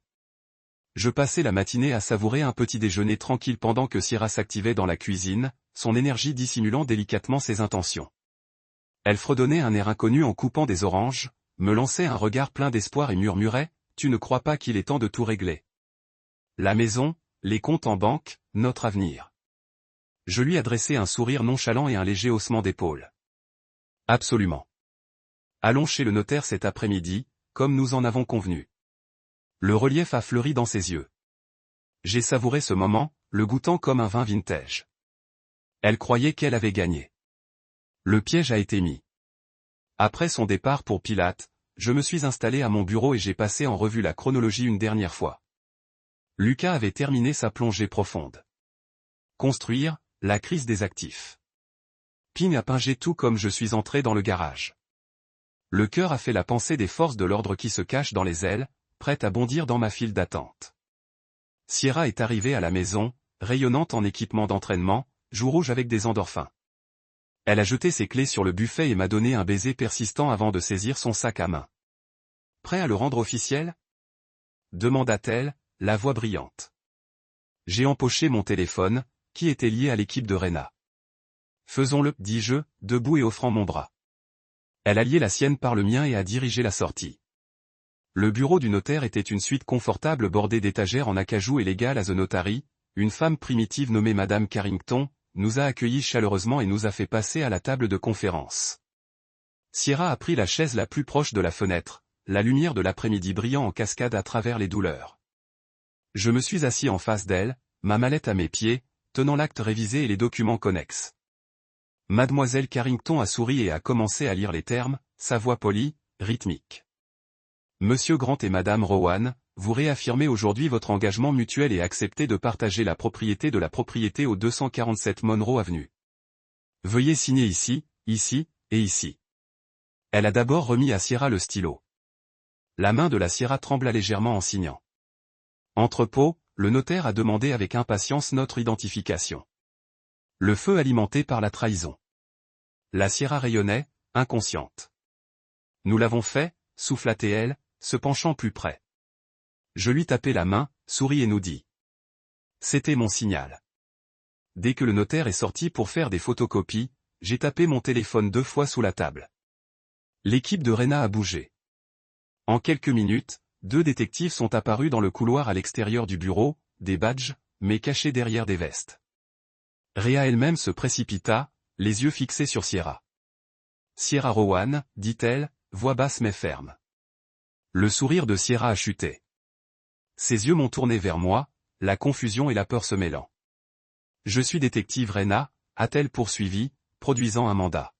Je passais la matinée à savourer un petit déjeuner tranquille pendant que Sierra s'activait dans la cuisine, son énergie dissimulant délicatement ses intentions. Elle fredonnait un air inconnu en coupant des oranges, me lançait un regard plein d'espoir et murmurait « Tu ne crois pas qu'il est temps de tout régler ? La maison, les comptes en banque, notre avenir. » Je lui adressai un sourire nonchalant et un léger haussement d'épaule. Absolument. Allons chez le notaire cet après-midi, comme nous en avons convenu. Le relief a fleuri dans ses yeux. J'ai savouré ce moment, le goûtant comme un vin vintage. Elle croyait qu'elle avait gagné. Le piège a été mis. Après son départ pour Pilate, je me suis installé à mon bureau et j'ai passé en revue la chronologie une dernière fois. Lucas avait terminé sa plongée profonde. Construire, la crise des actifs. Ping a pingé tout comme je suis entré dans le garage. Le cœur a fait la pensée des forces de l'ordre qui se cachent dans les ailes, prêtes à bondir dans ma file d'attente. Sierra est arrivée à la maison, rayonnante en équipement d'entraînement, joues rouges avec des endorphins. Elle a jeté ses clés sur le buffet et m'a donné un baiser persistant avant de saisir son sac à main. « Prêt à le rendre officiel ?» demanda-t-elle, la voix brillante. J'ai empoché mon téléphone, qui était lié à l'équipe de Rena. « Faisons-le, dis-je, debout et offrant mon bras. Elle a lié la sienne par le mien et a dirigé la sortie. Le bureau du notaire était une suite confortable bordée d'étagères en acajou et légale à The Notary. Une femme primitive nommée Madame Carrington nous a accueillis chaleureusement et nous a fait passer à la table de conférence. Sierra a pris la chaise la plus proche de la fenêtre, la lumière de l'après-midi brillant en cascade à travers les douleurs. Je me suis assis en face d'elle, ma mallette à mes pieds, tenant l'acte révisé et les documents connexes. Mademoiselle Carrington a souri et a commencé à lire les termes, sa voix polie, rythmique. Monsieur Grant et Madame Rowan, vous réaffirmez aujourd'hui votre engagement mutuel et acceptez de partager la propriété de la propriété au 247 Monroe Avenue. Veuillez signer ici, ici, et ici. Elle a d'abord remis à Sierra le stylo. La main de la Sierra trembla légèrement en signant. Entrepôt, le notaire a demandé avec impatience notre identification. Le feu alimenté par la trahison. La Sierra rayonnait, inconsciente. Nous l'avons fait, souffla-t-elle, se penchant plus près. Je lui tapai la main, souris et nous dit. C'était mon signal. Dès que le notaire est sorti pour faire des photocopies, j'ai tapé mon téléphone 2 fois sous la table. L'équipe de Rena a bougé. En quelques minutes, 2 détectives sont apparus dans le couloir à l'extérieur du bureau, des badges, mais cachés derrière des vestes. Rhea elle-même se précipita, les yeux fixés sur Sierra. Sierra Rowan, dit-elle, voix basse mais ferme. Le sourire de Sierra a chuté. Ses yeux m'ont tourné vers moi, la confusion et la peur se mêlant. Je suis détective Rena, a-t-elle poursuivi, produisant un mandat.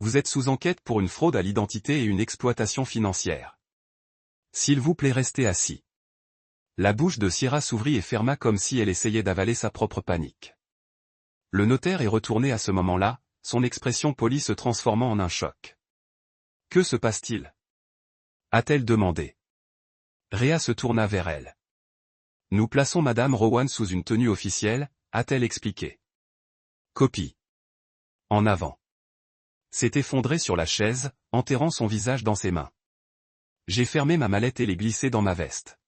Vous êtes sous enquête pour une fraude à l'identité et une exploitation financière. S'il vous plaît restez assis. La bouche de Sierra s'ouvrit et ferma comme si elle essayait d'avaler sa propre panique. Le notaire est retourné à ce moment-là, son expression polie se transformant en un choc. Que se passe-t-il ? A-t-elle demandé. Rhea se tourna vers elle. Nous plaçons Madame Rowan sous une tenue officielle, a-t-elle expliqué. Copie. En avant. S'est effondré sur la chaise, enterrant son visage dans ses mains. J'ai fermé ma mallette et l'ai glissée dans ma veste.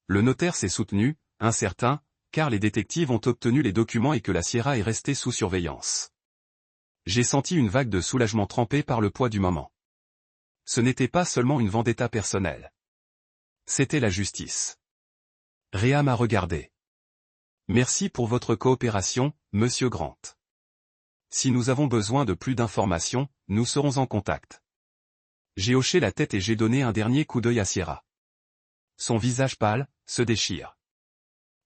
Le notaire s'est soutenu, incertain, car les détectives ont obtenu les documents et que la Sierra est restée sous surveillance. J'ai senti une vague de soulagement trempée par le poids du moment. Ce n'était pas seulement une vendetta personnelle. C'était la justice. Rhea m'a regardé. Merci pour votre coopération, Monsieur Grant. Si nous avons besoin de plus d'informations, nous serons en contact. J'ai hoché la tête et j'ai donné un dernier coup d'œil à Sierra. Son visage pâle, se déchire.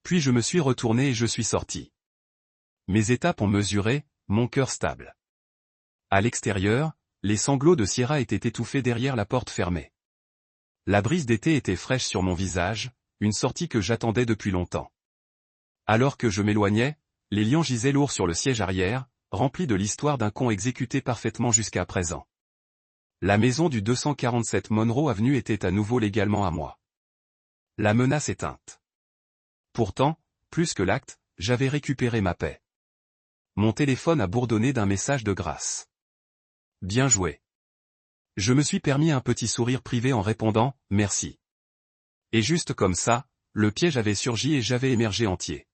Puis je me suis retourné et je suis sorti. Mes étapes ont mesuré, mon cœur stable. À l'extérieur, les sanglots de Sierra étaient étouffés derrière la porte fermée. La brise d'été était fraîche sur mon visage, une sortie que j'attendais depuis longtemps. Alors que je m'éloignais, les liens gisaient lourds sur le siège arrière, remplis de l'histoire d'un con exécuté parfaitement jusqu'à présent. La maison du 247 Monroe Avenue était à nouveau légalement à moi. La menace éteinte. Pourtant, plus que l'acte, j'avais récupéré ma paix. Mon téléphone a bourdonné d'un message de grâce. Bien joué. Je me suis permis un petit sourire privé en répondant « Merci ». Et juste comme ça, le piège avait surgi et j'avais émergé entier.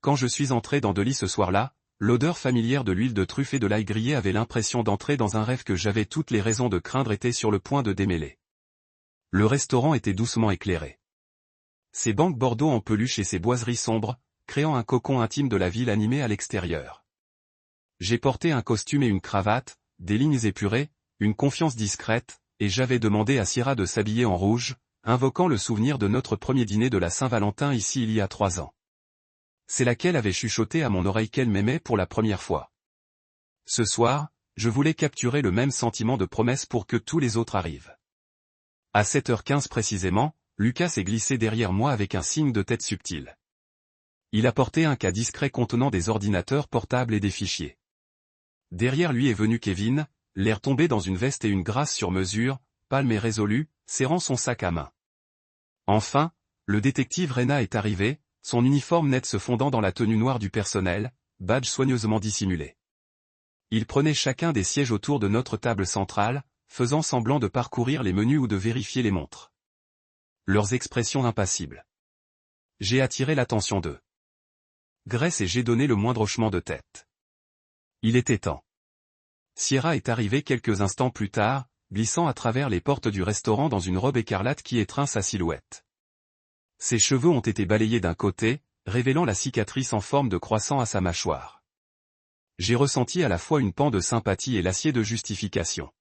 Quand je suis entré dans Deli ce soir-là, l'odeur familière de l'huile de truffe et de l'ail grillé avait l'impression d'entrer dans un rêve que j'avais toutes les raisons de craindre étaient sur le point de démêler. Le restaurant était doucement éclairé. Ses bancs bordeaux en peluche et ses boiseries sombres, créant un cocon intime de la ville animée à l'extérieur. J'ai porté un costume et une cravate, des lignes épurées, une confiance discrète, et j'avais demandé à Sierra de s'habiller en rouge, invoquant le souvenir de notre premier dîner de la Saint-Valentin ici il y a 3 ans. C'est laquelle avait chuchoté à mon oreille qu'elle m'aimait pour la première fois. Ce soir, je voulais capturer le même sentiment de promesse pour que tous les autres arrivent. À 7h15 précisément, Lucas est glissé derrière moi avec un signe de tête subtil. Il a porté un cas discret contenant des ordinateurs portables et des fichiers. Derrière lui est venu Kevin, l'air tombé dans une veste et une grasse sur mesure, palme et résolu, serrant son sac à main. Enfin, le détective Rena est arrivé, son uniforme net se fondant dans la tenue noire du personnel, badge soigneusement dissimulé. Ils prenaient chacun des sièges autour de notre table centrale, faisant semblant de parcourir les menus ou de vérifier les montres. Leurs expressions impassibles. J'ai attiré l'attention d'eux. Grace et j'ai donné le moindre hochement de tête. Il était temps. Sierra est arrivée quelques instants plus tard, glissant à travers les portes du restaurant dans une robe écarlate qui étreint sa silhouette. Ses cheveux ont été balayés d'un côté, révélant la cicatrice en forme de croissant à sa mâchoire. J'ai ressenti à la fois une pan de sympathie et l'acier de justification.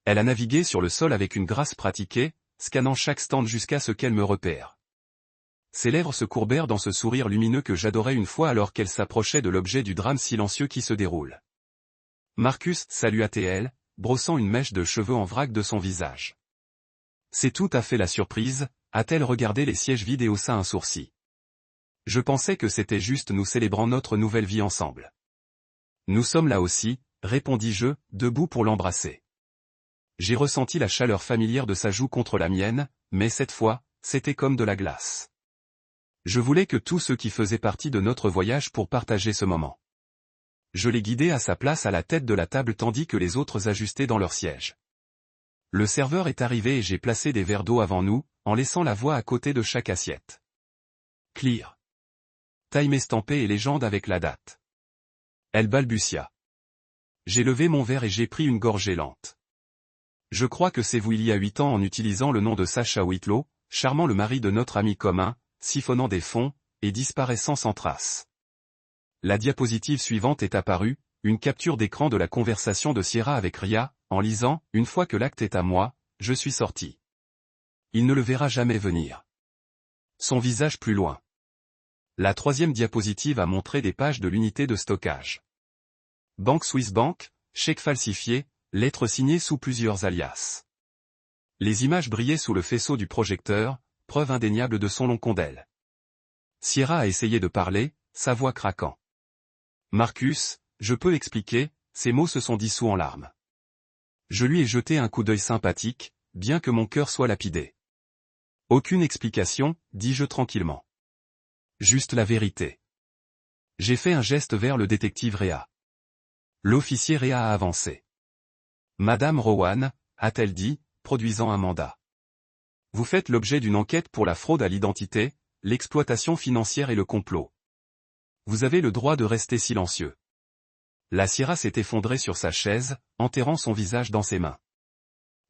Elle a navigué sur le sol avec une grâce pratiquée, scannant chaque stand jusqu'à ce qu'elle me repère. Ses lèvres se courbèrent dans ce sourire lumineux que j'adorais une fois alors qu'elle s'approchait de l'objet du drame silencieux qui se déroule. Marcus, salua-t-elle, brossant une mèche de cheveux en vrac de son visage. C'est tout à fait la surprise, a-t-elle regardé les sièges vides et haussa un sourcil. Je pensais que c'était juste nous célébrant notre nouvelle vie ensemble. Nous sommes là aussi, répondis-je, debout pour l'embrasser. J'ai ressenti la chaleur familière de sa joue contre la mienne, mais cette fois, c'était comme de la glace. Je voulais que tous ceux qui faisaient partie de notre voyage pour partager ce moment. Je l'ai guidé à sa place à la tête de la table tandis que les autres ajustaient dans leur siège. Le serveur est arrivé et j'ai placé des verres d'eau avant nous, en laissant la voix à côté de chaque assiette. Clear. Time estampé et légende avec la date. Elle balbutia. J'ai levé mon verre et j'ai pris une gorgée lente. Je crois que c'est vous il y a 8 ans en utilisant le nom de Sacha Whitlow, charmant le mari de notre ami commun, siphonnant des fonds, et disparaissant sans trace. La diapositive suivante est apparue, une capture d'écran de la conversation de Sierra avec Ria, en lisant « Une fois que l'acte est à moi, je suis sorti. Il ne le verra jamais venir. » Son visage plus loin. La 3e diapositive a montré des pages de l'unité de stockage. Banque Swiss Bank, chèque falsifié, lettres signées sous plusieurs alias. Les images brillaient sous le faisceau du projecteur, preuve indéniable de son long condel. Sierra a essayé de parler, sa voix craquant. Marcus, je peux expliquer, ses mots se sont dissous en larmes. Je lui ai jeté un coup d'œil sympathique, bien que mon cœur soit lapidé. Aucune explication, dis-je tranquillement. Juste la vérité. J'ai fait un geste vers le détective Rhea. L'officier Rhea a avancé. Madame Rowan, a-t-elle dit, produisant un mandat. Vous faites l'objet d'une enquête pour la fraude à l'identité, l'exploitation financière et le complot. Vous avez le droit de rester silencieux. La Sierra s'est effondrée sur sa chaise, enterrant son visage dans ses mains.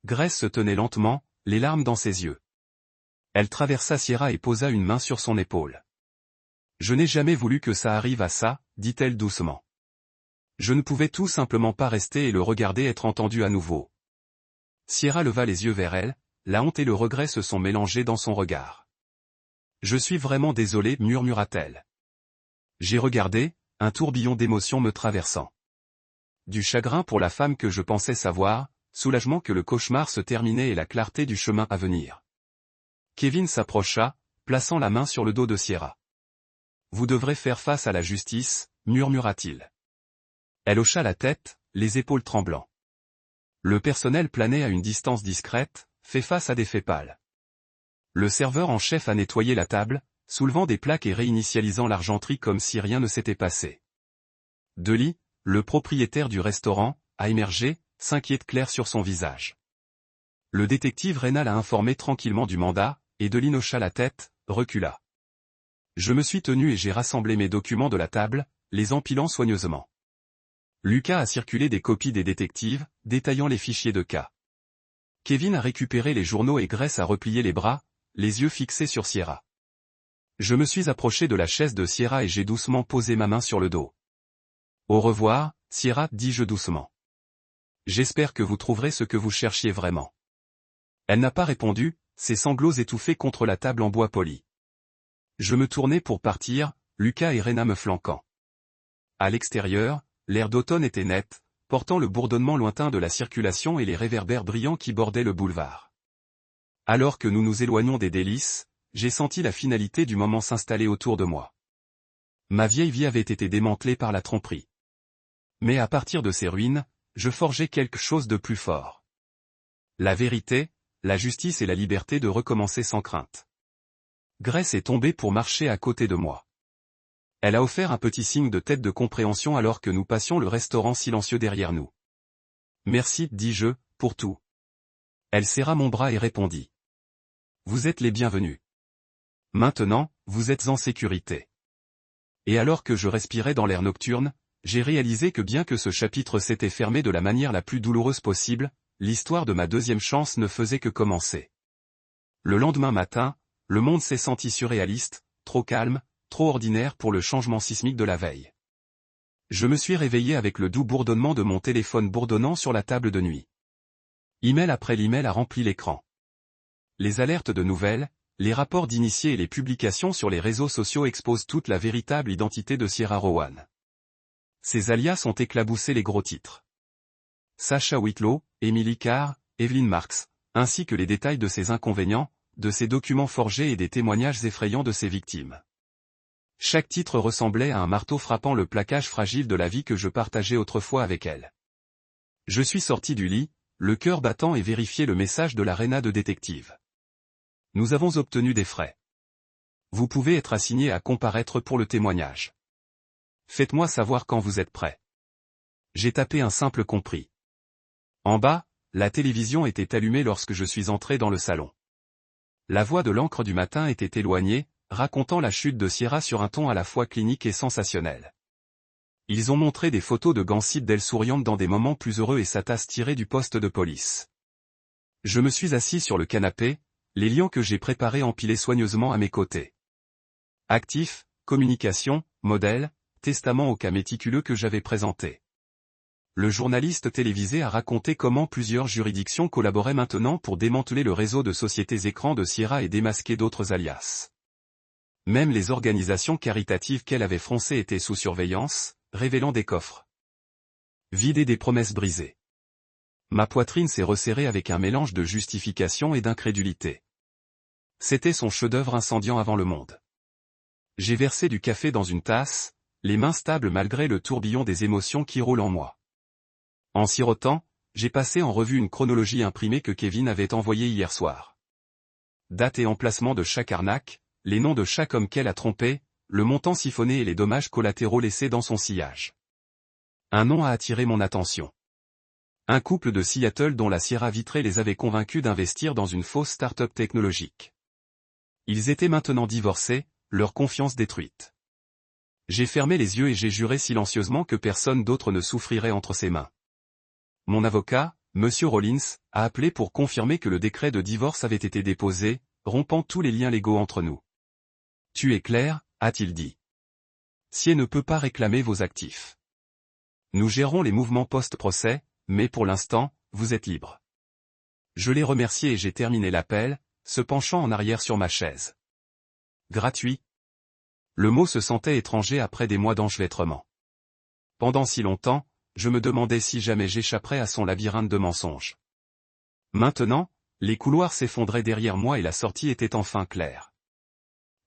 Grace se tenait lentement, les larmes dans ses yeux. Elle traversa Sierra et posa une main sur son épaule. Je n'ai jamais voulu que ça arrive à ça, dit-elle doucement. Je ne pouvais tout simplement pas rester et le regarder être entendu à nouveau. Sierra leva les yeux vers elle, la honte et le regret se sont mélangés dans son regard. Je suis vraiment désolée, murmura-t-elle. J'ai regardé, un tourbillon d'émotions me traversant. Du chagrin pour la femme que je pensais savoir, soulagement que le cauchemar se terminait et la clarté du chemin à venir. Kevin s'approcha, plaçant la main sur le dos de Sierra. Vous devrez faire face à la justice, murmura-t-il. Elle hocha la tête, les épaules tremblant. Le personnel planait à une distance discrète, fait face à des faits pâles. Le serveur en chef a nettoyé la table, soulevant des plaques et réinitialisant l'argenterie comme si rien ne s'était passé. Deli, le propriétaire du restaurant, a émergé, s'inquiète clair sur son visage. Le détective Rénal a informé tranquillement du mandat, et Deli hocha la tête, recula. Je me suis tenu et j'ai rassemblé mes documents de la table, les empilant soigneusement. Lucas a circulé des copies des détectives, détaillant les fichiers de cas. Kevin a récupéré les journaux et Grace a replié les bras, les yeux fixés sur Sierra. Je me suis approché de la chaise de Sierra et j'ai doucement posé ma main sur le dos. Au revoir, Sierra, dis-je doucement. J'espère que vous trouverez ce que vous cherchiez vraiment. Elle n'a pas répondu, ses sanglots étouffés contre la table en bois poli. Je me tournai pour partir, Lucas et Rena me flanquant. À l'extérieur, l'air d'automne était net, portant le bourdonnement lointain de la circulation et les réverbères brillants qui bordaient le boulevard. Alors que nous nous éloignons des délices, j'ai senti la finalité du moment s'installer autour de moi. Ma vieille vie avait été démantelée par la tromperie. Mais à partir de ces ruines, je forgeais quelque chose de plus fort. La vérité, la justice et la liberté de recommencer sans crainte. Grace est tombée pour marcher à côté de moi. Elle a offert un petit signe de tête de compréhension alors que nous passions le restaurant silencieux derrière nous. Merci, dis-je, pour tout. Elle serra mon bras et répondit. Vous êtes les bienvenus. Maintenant, vous êtes en sécurité. Et alors que je respirais dans l'air nocturne, j'ai réalisé que bien que ce chapitre s'était fermé de la manière la plus douloureuse possible, l'histoire de ma deuxième chance ne faisait que commencer. Le lendemain matin, le monde s'est senti surréaliste, trop calme, trop ordinaire pour le changement sismique de la veille. Je me suis réveillé avec le doux bourdonnement de mon téléphone bourdonnant sur la table de nuit. Email après l'email a rempli l'écran. Les alertes de nouvelles, les rapports d'initiés et les publications sur les réseaux sociaux exposent toute la véritable identité de Sierra Rowan. Ces alias ont éclaboussé les gros titres. Sacha Whitlow, Emily Carr, Evelyn Marks, ainsi que les détails de ses inconvénients, de ses documents forgés et des témoignages effrayants de ses victimes. Chaque titre ressemblait à un marteau frappant le plaquage fragile de la vie que je partageais autrefois avec elle. Je suis sorti du lit, le cœur battant et vérifié le message de l'aréna de détective. Nous avons obtenu des frais. Vous pouvez être assigné à comparaître pour le témoignage. Faites-moi savoir quand vous êtes prêt. J'ai tapé un simple compris. En bas, la télévision était allumée lorsque je suis entré dans le salon. La voix de l'encre du matin était éloignée, racontant la chute de Sierra sur un ton à la fois clinique et sensationnel. Ils ont montré des photos de Gancid d'elle souriante dans des moments plus heureux et sa tasse tirée du poste de police. Je me suis assis sur le canapé, les liens que j'ai préparés empilés soigneusement à mes côtés. Actif, communication, modèle, testament au cas méticuleux que j'avais présenté. Le journaliste télévisé a raconté comment plusieurs juridictions collaboraient maintenant pour démanteler le réseau de sociétés écrans de Sierra et démasquer d'autres alias. Même les organisations caritatives qu'elle avait froncées étaient sous surveillance, révélant des coffres vides et des promesses brisées. Ma poitrine s'est resserrée avec un mélange de justification et d'incrédulité. C'était son chef-d'œuvre incendiant avant le monde. J'ai versé du café dans une tasse, les mains stables malgré le tourbillon des émotions qui roulent en moi. En sirotant, j'ai passé en revue une chronologie imprimée que Kevin avait envoyée hier soir. Date et emplacement de chaque arnaque, les noms de chaque homme qu'elle a trompé, le montant siphonné et les dommages collatéraux laissés dans son sillage. Un nom a attiré mon attention. Un couple de Seattle dont la Sierra vitrée les avait convaincus d'investir dans une fausse start-up technologique. Ils étaient maintenant divorcés, leur confiance détruite. J'ai fermé les yeux et j'ai juré silencieusement que personne d'autre ne souffrirait entre ses mains. Mon avocat, M. Rollins, a appelé pour confirmer que le décret de divorce avait été déposé, rompant tous les liens légaux entre nous. Tu es clair, a-t-il dit. Sie ne peut pas réclamer vos actifs. Nous gérons les mouvements post-procès, mais pour l'instant, vous êtes libre. Je l'ai remercié et j'ai terminé l'appel, se penchant en arrière sur ma chaise. Gratuit. Le mot se sentait étranger après des mois d'enchevêtrement. Pendant si longtemps, je me demandais si jamais j'échapperais à son labyrinthe de mensonges. Maintenant, les couloirs s'effondraient derrière moi et la sortie était enfin claire.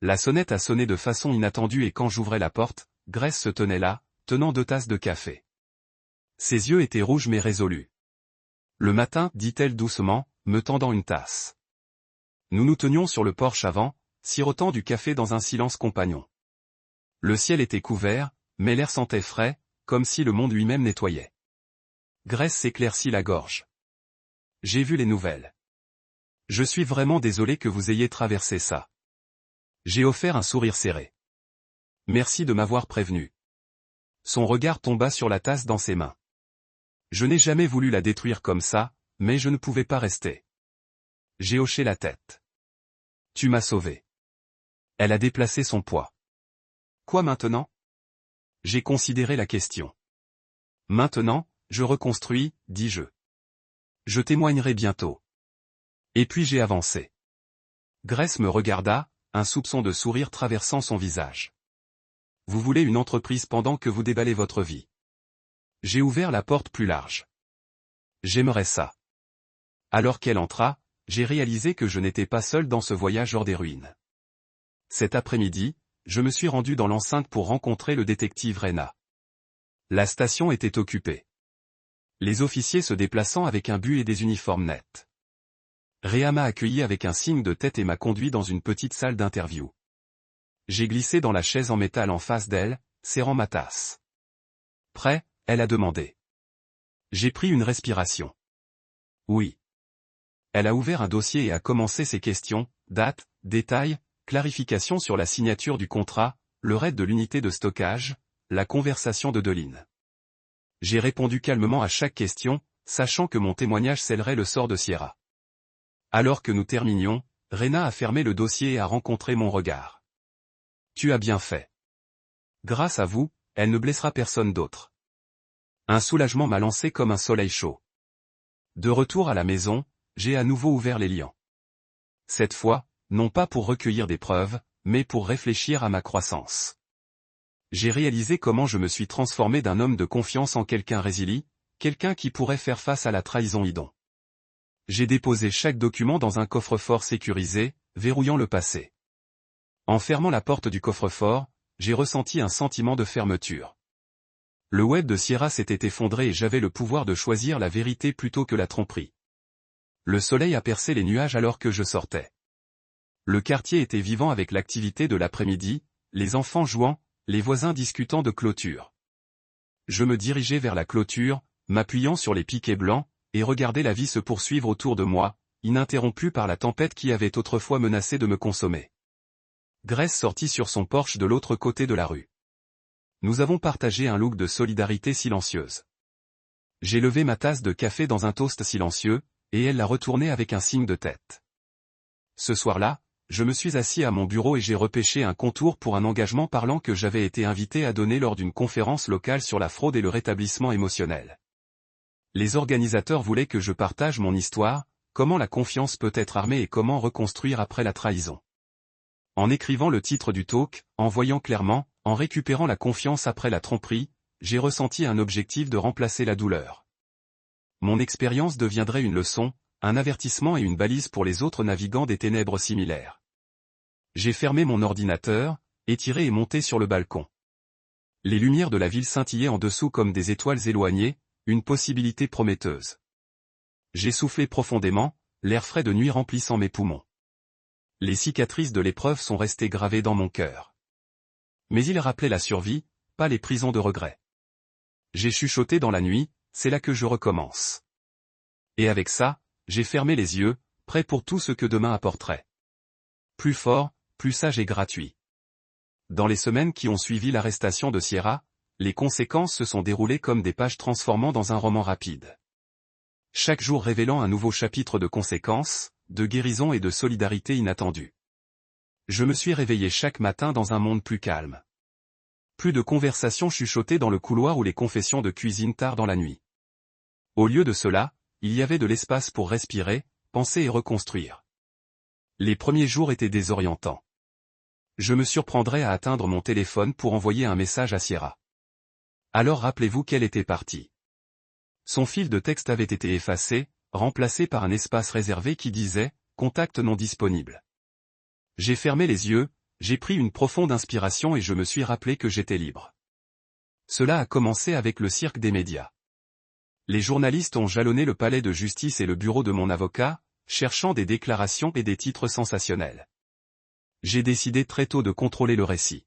La sonnette a sonné de façon inattendue et quand j'ouvrais la porte, Grace se tenait là, tenant 2 tasses de café. Ses yeux étaient rouges mais résolus. Le matin, dit-elle doucement, me tendant une tasse. Nous nous tenions sur le porche avant, sirotant du café dans un silence compagnon. Le ciel était couvert, mais l'air sentait frais, comme si le monde lui-même nettoyait. Grace s'éclaircit la gorge. J'ai vu les nouvelles. Je suis vraiment désolé que vous ayez traversé ça. J'ai offert un sourire serré. Merci de m'avoir prévenu. Son regard tomba sur la tasse dans ses mains. Je n'ai jamais voulu la détruire comme ça, mais je ne pouvais pas rester. J'ai hoché la tête. Tu m'as sauvé. Elle a déplacé son poids. Quoi maintenant? J'ai considéré la question. Maintenant, je reconstruis, dis-je. Je témoignerai bientôt. Et puis j'ai avancé. Grace me regarda, un soupçon de sourire traversant son visage. Vous voulez une entreprise pendant que vous déballez votre vie. J'ai ouvert la porte plus large. J'aimerais ça. Alors qu'elle entra, j'ai réalisé que je n'étais pas seul dans ce voyage hors des ruines. Cet après-midi, je me suis rendu dans l'enceinte pour rencontrer le détective Rena. La station était occupée. Les officiers se déplaçant avec un but et des uniformes nets. Réa m'a accueilli avec un signe de tête et m'a conduit dans une petite salle d'interview. J'ai glissé dans la chaise en métal en face d'elle, serrant ma tasse. Prêt, elle a demandé. J'ai pris une respiration. Oui. Elle a ouvert un dossier et a commencé ses questions, date, détails, clarification sur la signature du contrat, le raid de l'unité de stockage, la conversation de Deline. J'ai répondu calmement à chaque question, sachant que mon témoignage scellerait le sort de Sierra. Alors que nous terminions, Rena a fermé le dossier et a rencontré mon regard. Tu as bien fait. Grâce à vous, elle ne blessera personne d'autre. Un soulagement m'a lancé comme un soleil chaud. De retour à la maison, j'ai à nouveau ouvert les liens. Cette fois, non pas pour recueillir des preuves, mais pour réfléchir à ma croissance. J'ai réalisé comment je me suis transformé d'un homme de confiance en quelqu'un résilient, quelqu'un qui pourrait faire face à la trahison hidon. J'ai déposé chaque document dans un coffre-fort sécurisé, verrouillant le passé. En fermant la porte du coffre-fort, j'ai ressenti un sentiment de fermeture. Le web de Sierra s'était effondré et j'avais le pouvoir de choisir la vérité plutôt que la tromperie. Le soleil a percé les nuages alors que je sortais. Le quartier était vivant avec l'activité de l'après-midi, les enfants jouant, les voisins discutant de clôture. Je me dirigeais vers la clôture, m'appuyant sur les piquets blancs, et regardais la vie se poursuivre autour de moi, ininterrompue par la tempête qui avait autrefois menacé de me consommer. Grace sortit sur son porche de l'autre côté de la rue. Nous avons partagé un look de solidarité silencieuse. J'ai levé ma tasse de café dans un toast silencieux, et elle l'a retourné avec un signe de tête. Ce soir-là, je me suis assis à mon bureau et j'ai repêché un contour pour un engagement parlant que j'avais été invité à donner lors d'une conférence locale sur la fraude et le rétablissement émotionnel. Les organisateurs voulaient que je partage mon histoire, comment la confiance peut être armée et comment reconstruire après la trahison. En écrivant le titre du talk, en voyant clairement, en récupérant la confiance après la tromperie, j'ai ressenti un objectif de remplacer la douleur. Mon expérience deviendrait une leçon, un avertissement et une balise pour les autres navigants des ténèbres similaires. J'ai fermé mon ordinateur, étiré et monté sur le balcon. Les lumières de la ville scintillaient en dessous comme des étoiles éloignées, une possibilité prometteuse. J'ai soufflé profondément, l'air frais de nuit remplissant mes poumons. Les cicatrices de l'épreuve sont restées gravées dans mon cœur. Mais il rappelait la survie, pas les prisons de regret. J'ai chuchoté dans la nuit, c'est là que je recommence. Et avec ça, j'ai fermé les yeux, prêt pour tout ce que demain apporterait. Plus fort, plus sage et gratuit. Dans les semaines qui ont suivi l'arrestation de Sierra, les conséquences se sont déroulées comme des pages transformant dans un roman rapide. Chaque jour révélant un nouveau chapitre de conséquences, de guérison et de solidarité inattendue. Je me suis réveillé chaque matin dans un monde plus calme. Plus de conversations chuchotées dans le couloir ou les confessions de cuisine tard dans la nuit. Au lieu de cela, il y avait de l'espace pour respirer, penser et reconstruire. Les premiers jours étaient désorientants. Je me surprendrais à atteindre mon téléphone pour envoyer un message à Sierra. Alors rappelez-vous qu'elle était partie. Son fil de texte avait été effacé, remplacé par un espace réservé qui disait « Contact non disponible ». J'ai fermé les yeux, j'ai pris une profonde inspiration et je me suis rappelé que j'étais libre. Cela a commencé avec le cirque des médias. Les journalistes ont jalonné le palais de justice et le bureau de mon avocat, cherchant des déclarations et des titres sensationnels. J'ai décidé très tôt de contrôler le récit.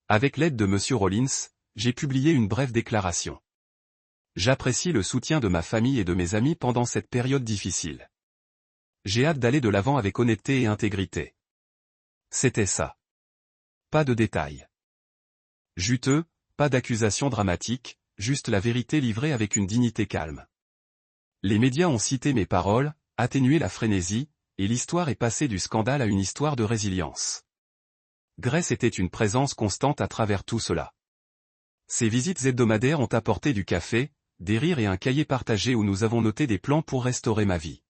Avec l'aide de M. Rollins, j'ai publié une brève déclaration. J'apprécie le soutien de ma famille et de mes amis pendant cette période difficile. J'ai hâte d'aller de l'avant avec honnêteté et intégrité. C'était ça. Pas de détails juteux, pas d'accusations dramatiques, juste la vérité livrée avec une dignité calme. Les médias ont cité mes paroles, atténué la frénésie, et l'histoire est passée du scandale à une histoire de résilience. Grace était une présence constante à travers tout cela. Ses visites hebdomadaires ont apporté du café, des rires et un cahier partagé où nous avons noté des plans pour restaurer ma vie.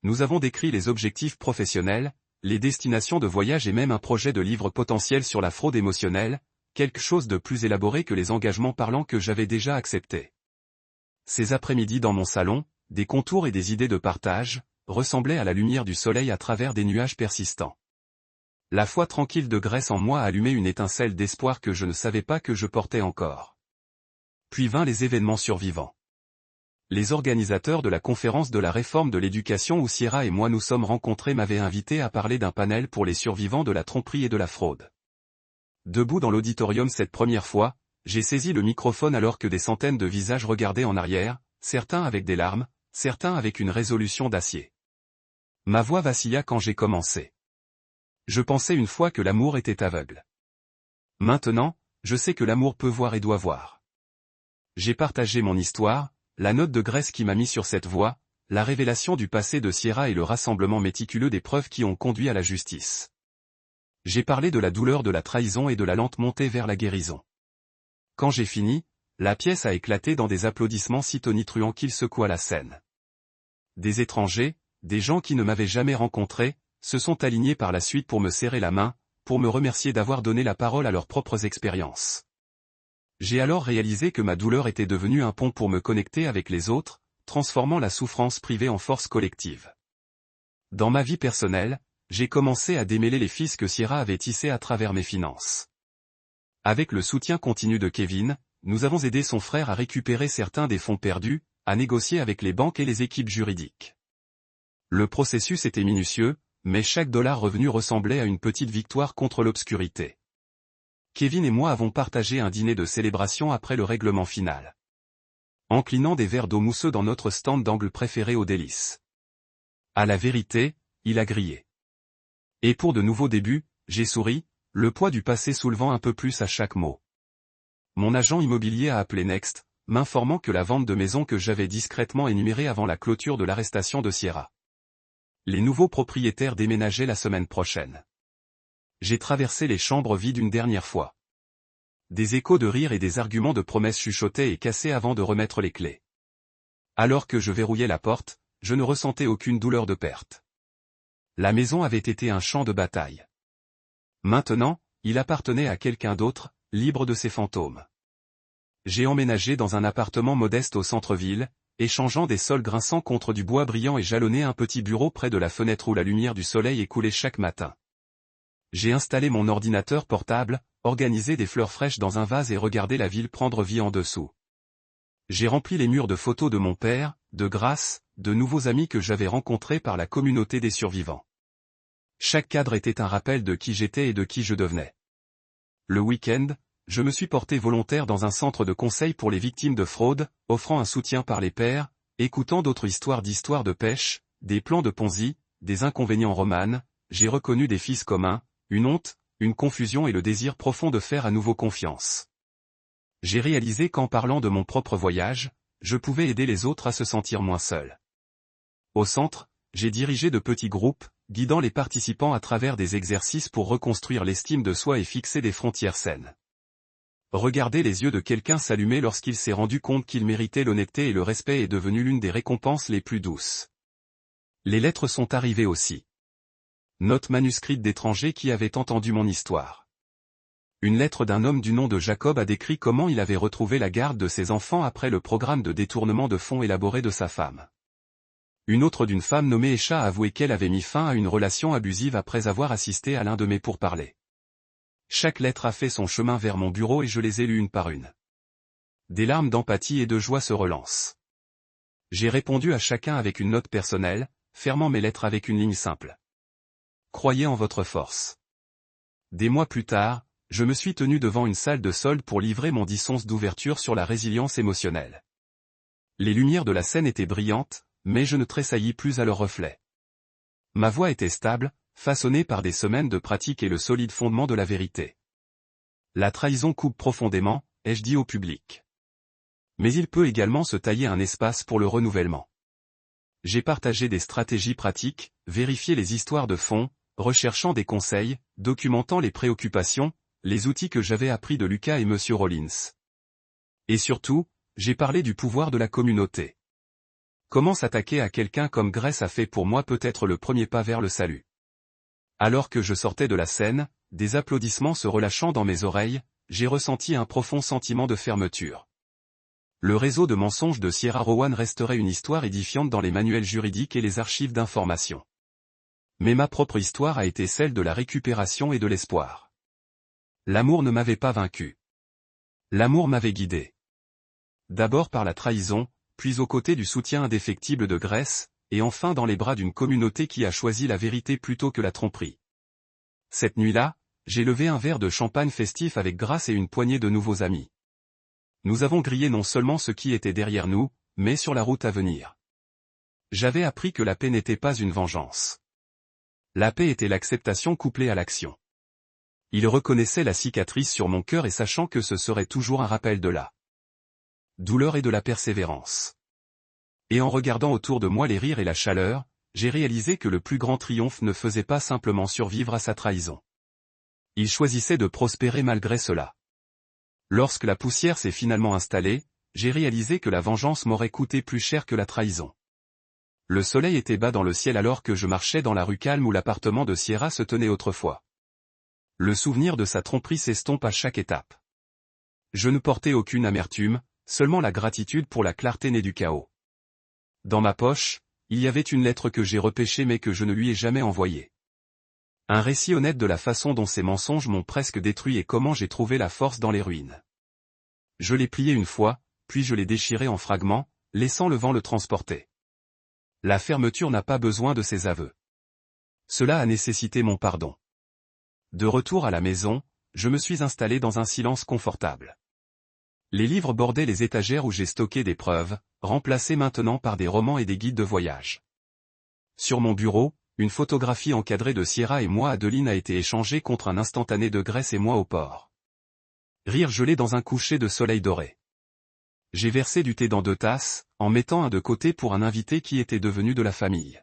Nous avons décrit les objectifs professionnels, les destinations de voyage et même un projet de livre potentiel sur la fraude émotionnelle, quelque chose de plus élaboré que les engagements parlants que j'avais déjà acceptés. Ces après-midi dans mon salon, des contours et des idées de partage, ressemblaient à la lumière du soleil à travers des nuages persistants. La foi tranquille de Grace en moi allumait une étincelle d'espoir que je ne savais pas que je portais encore. Puis vinrent les événements survivants. Les organisateurs de la conférence de la réforme de l'éducation où Sierra et moi nous sommes rencontrés m'avaient invité à parler d'un panel pour les survivants de la tromperie et de la fraude. Debout dans l'auditorium cette première fois, j'ai saisi le microphone alors que des centaines de visages regardaient en arrière, certains avec des larmes, certains avec une résolution d'acier. Ma voix vacilla quand j'ai commencé. Je pensais une fois que l'amour était aveugle. Maintenant, je sais que l'amour peut voir et doit voir. J'ai partagé mon histoire, la note de Grace qui m'a mis sur cette voie, la révélation du passé de Sierra et le rassemblement méticuleux des preuves qui ont conduit à la justice. J'ai parlé de la douleur de la trahison et de la lente montée vers la guérison. Quand j'ai fini, la pièce a éclaté dans des applaudissements si tonitruants qu'ils secoua la scène. Des étrangers, des gens qui ne m'avaient jamais rencontré, se sont alignés par la suite pour me serrer la main, pour me remercier d'avoir donné la parole à leurs propres expériences. J'ai alors réalisé que ma douleur était devenue un pont pour me connecter avec les autres, transformant la souffrance privée en force collective. Dans ma vie personnelle, j'ai commencé à démêler les fils que Sierra avait tissés à travers mes finances. Avec le soutien continu de Kevin, nous avons aidé son frère à récupérer certains des fonds perdus, à négocier avec les banques et les équipes juridiques. Le processus était minutieux, mais chaque dollar revenu ressemblait à une petite victoire contre l'obscurité. Kevin et moi avons partagé un dîner de célébration après le règlement final. Inclinant des verres d'eau mousseux dans notre stand d'angle préféré aux délices. À la vérité, il a grillé. Et pour de nouveaux débuts, j'ai souri, le poids du passé soulevant un peu plus à chaque mot. Mon agent immobilier a appelé Next, m'informant que la vente de maison que j'avais discrètement énumérée avant la clôture de l'arrestation de Sierra. Les nouveaux propriétaires déménageaient la semaine prochaine. J'ai traversé les chambres vides une dernière fois. Des échos de rire et des arguments de promesses chuchotaient et cassaient avant de remettre les clés. Alors que je verrouillais la porte, je ne ressentais aucune douleur de perte. La maison avait été un champ de bataille. Maintenant, il appartenait à quelqu'un d'autre, libre de ses fantômes. J'ai emménagé dans un appartement modeste au centre-ville, échangeant des sols grinçants contre du bois brillant et jalonné un petit bureau près de la fenêtre où la lumière du soleil écoulait chaque matin. J'ai installé mon ordinateur portable, organisé des fleurs fraîches dans un vase et regardé la ville prendre vie en dessous. J'ai rempli les murs de photos de mon père, de Grace, de nouveaux amis que j'avais rencontrés par la communauté des survivants. Chaque cadre était un rappel de qui j'étais et de qui je devenais. Le week-end, je me suis porté volontaire dans un centre de conseil pour les victimes de fraude, offrant un soutien par les pairs, écoutant d'autres histoires de pêche, des plans de Ponzi, des inconvénients romanes, j'ai reconnu des fils communs, une honte, une confusion et le désir profond de faire à nouveau confiance. J'ai réalisé qu'en parlant de mon propre voyage, je pouvais aider les autres à se sentir moins seuls. Au centre, j'ai dirigé de petits groupes, guidant les participants à travers des exercices pour reconstruire l'estime de soi et fixer des frontières saines. Regarder les yeux de quelqu'un s'allumer lorsqu'il s'est rendu compte qu'il méritait l'honnêteté et le respect est devenu l'une des récompenses les plus douces. Les lettres sont arrivées aussi. Note manuscrite d'étrangers qui avaient entendu mon histoire. Une lettre d'un homme du nom de Jacob a décrit comment il avait retrouvé la garde de ses enfants après le programme de détournement de fonds élaboré de sa femme. Une autre d'une femme nommée Esha a avoué qu'elle avait mis fin à une relation abusive après avoir assisté à l'un de mes pourparlers. Chaque lettre a fait son chemin vers mon bureau et je les ai lues une par une. Des larmes d'empathie et de joie se relancent. J'ai répondu à chacun avec une note personnelle, fermant mes lettres avec une ligne simple. Croyez en votre force. Des mois plus tard, je me suis tenu devant une salle de solde pour livrer mon 10 onces d'ouverture sur la résilience émotionnelle. Les lumières de la scène étaient brillantes, mais je ne tressaillis plus à leur reflet. Ma voix était stable, façonné par des semaines de pratique et le solide fondement de la vérité. La trahison coupe profondément, ai-je dit au public. Mais il peut également se tailler un espace pour le renouvellement. J'ai partagé des stratégies pratiques, vérifié les histoires de fond, recherchant des conseils, documentant les préoccupations, les outils que j'avais appris de Lucas et M. Rollins. Et surtout, j'ai parlé du pouvoir de la communauté. Comment s'attaquer à quelqu'un comme Grace a fait pour moi peut être le premier pas vers le salut. Alors que je sortais de la scène, des applaudissements se relâchant dans mes oreilles, j'ai ressenti un profond sentiment de fermeture. Le réseau de mensonges de Sierra Rowan resterait une histoire édifiante dans les manuels juridiques et les archives d'information. Mais ma propre histoire a été celle de la récupération et de l'espoir. L'amour ne m'avait pas vaincu. L'amour m'avait guidé. D'abord par la trahison, puis aux côtés du soutien indéfectible de Grace, et enfin dans les bras d'une communauté qui a choisi la vérité plutôt que la tromperie. Cette nuit-là, j'ai levé un verre de champagne festif avec Grace et une poignée de nouveaux amis. Nous avons grillé non seulement ce qui était derrière nous, mais sur la route à venir. J'avais appris que la paix n'était pas une vengeance. La paix était l'acceptation couplée à l'action. Il reconnaissait la cicatrice sur mon cœur et sachant que ce serait toujours un rappel de la douleur et de la persévérance. Et en regardant autour de moi les rires et la chaleur, j'ai réalisé que le plus grand triomphe ne faisait pas simplement survivre à sa trahison. Il choisissait de prospérer malgré cela. Lorsque la poussière s'est finalement installée, j'ai réalisé que la vengeance m'aurait coûté plus cher que la trahison. Le soleil était bas dans le ciel alors que je marchais dans la rue calme où l'appartement de Sierra se tenait autrefois. Le souvenir de sa tromperie s'estompe à chaque étape. Je ne portais aucune amertume, seulement la gratitude pour la clarté née du chaos. Dans ma poche, il y avait une lettre que j'ai repêchée mais que je ne lui ai jamais envoyée. Un récit honnête de la façon dont ces mensonges m'ont presque détruit et comment j'ai trouvé la force dans les ruines. Je l'ai plié une fois, puis je l'ai déchiré en fragments, laissant le vent le transporter. La fermeture n'a pas besoin de ses aveux. Cela a nécessité mon pardon. De retour à la maison, je me suis installé dans un silence confortable. Les livres bordaient les étagères où j'ai stocké des preuves, remplacés maintenant par des romans et des guides de voyage. Sur mon bureau, une photographie encadrée de Sierra et moi Adeline a été échangée contre un instantané de Grace et moi au port. Rire gelé dans un coucher de soleil doré. J'ai versé du thé dans 2 tasses, en mettant un de côté pour un invité qui était devenu de la famille.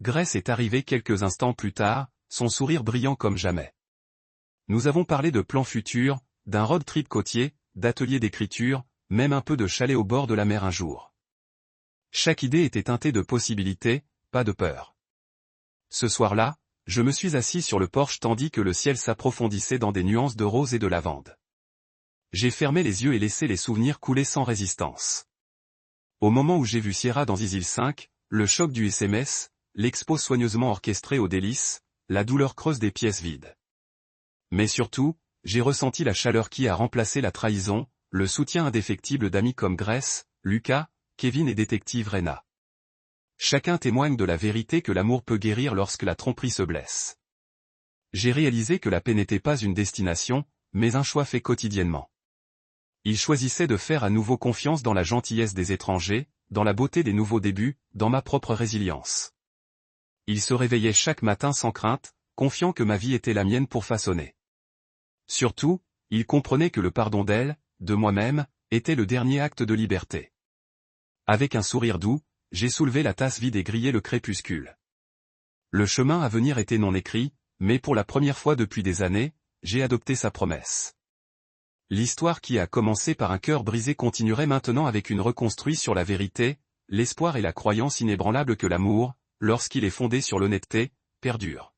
Grace est arrivée quelques instants plus tard, son sourire brillant comme jamais. Nous avons parlé de plans futurs, d'un road trip côtier, d'ateliers d'écriture, même un peu de chalet au bord de la mer un jour. Chaque idée était teintée de possibilités, pas de peur. Ce soir-là, je me suis assis sur le porche tandis que le ciel s'approfondissait dans des nuances de rose et de lavande. J'ai fermé les yeux et laissé les souvenirs couler sans résistance. Au moment où j'ai vu Sierra dans Isil 5, le choc du SMS, l'expo soigneusement orchestrée aux délices, la douleur creuse des pièces vides. Mais surtout, j'ai ressenti la chaleur qui a remplacé la trahison, le soutien indéfectible d'amis comme Grace, Lucas, Kevin et détective Rena. Chacun témoigne de la vérité que l'amour peut guérir lorsque la tromperie se blesse. J'ai réalisé que la paix n'était pas une destination, mais un choix fait quotidiennement. Il choisissait de faire à nouveau confiance dans la gentillesse des étrangers, dans la beauté des nouveaux débuts, dans ma propre résilience. Il se réveillait chaque matin sans crainte, confiant que ma vie était la mienne pour façonner. Surtout, il comprenait que le pardon d'elle, de moi-même, était le dernier acte de liberté. Avec un sourire doux, j'ai soulevé la tasse vide et grillé le crépuscule. Le chemin à venir était non écrit, mais pour la première fois depuis des années, j'ai adopté sa promesse. L'histoire qui a commencé par un cœur brisé continuerait maintenant avec une reconstruite sur la vérité, l'espoir et la croyance inébranlable que l'amour, lorsqu'il est fondé sur l'honnêteté, perdure.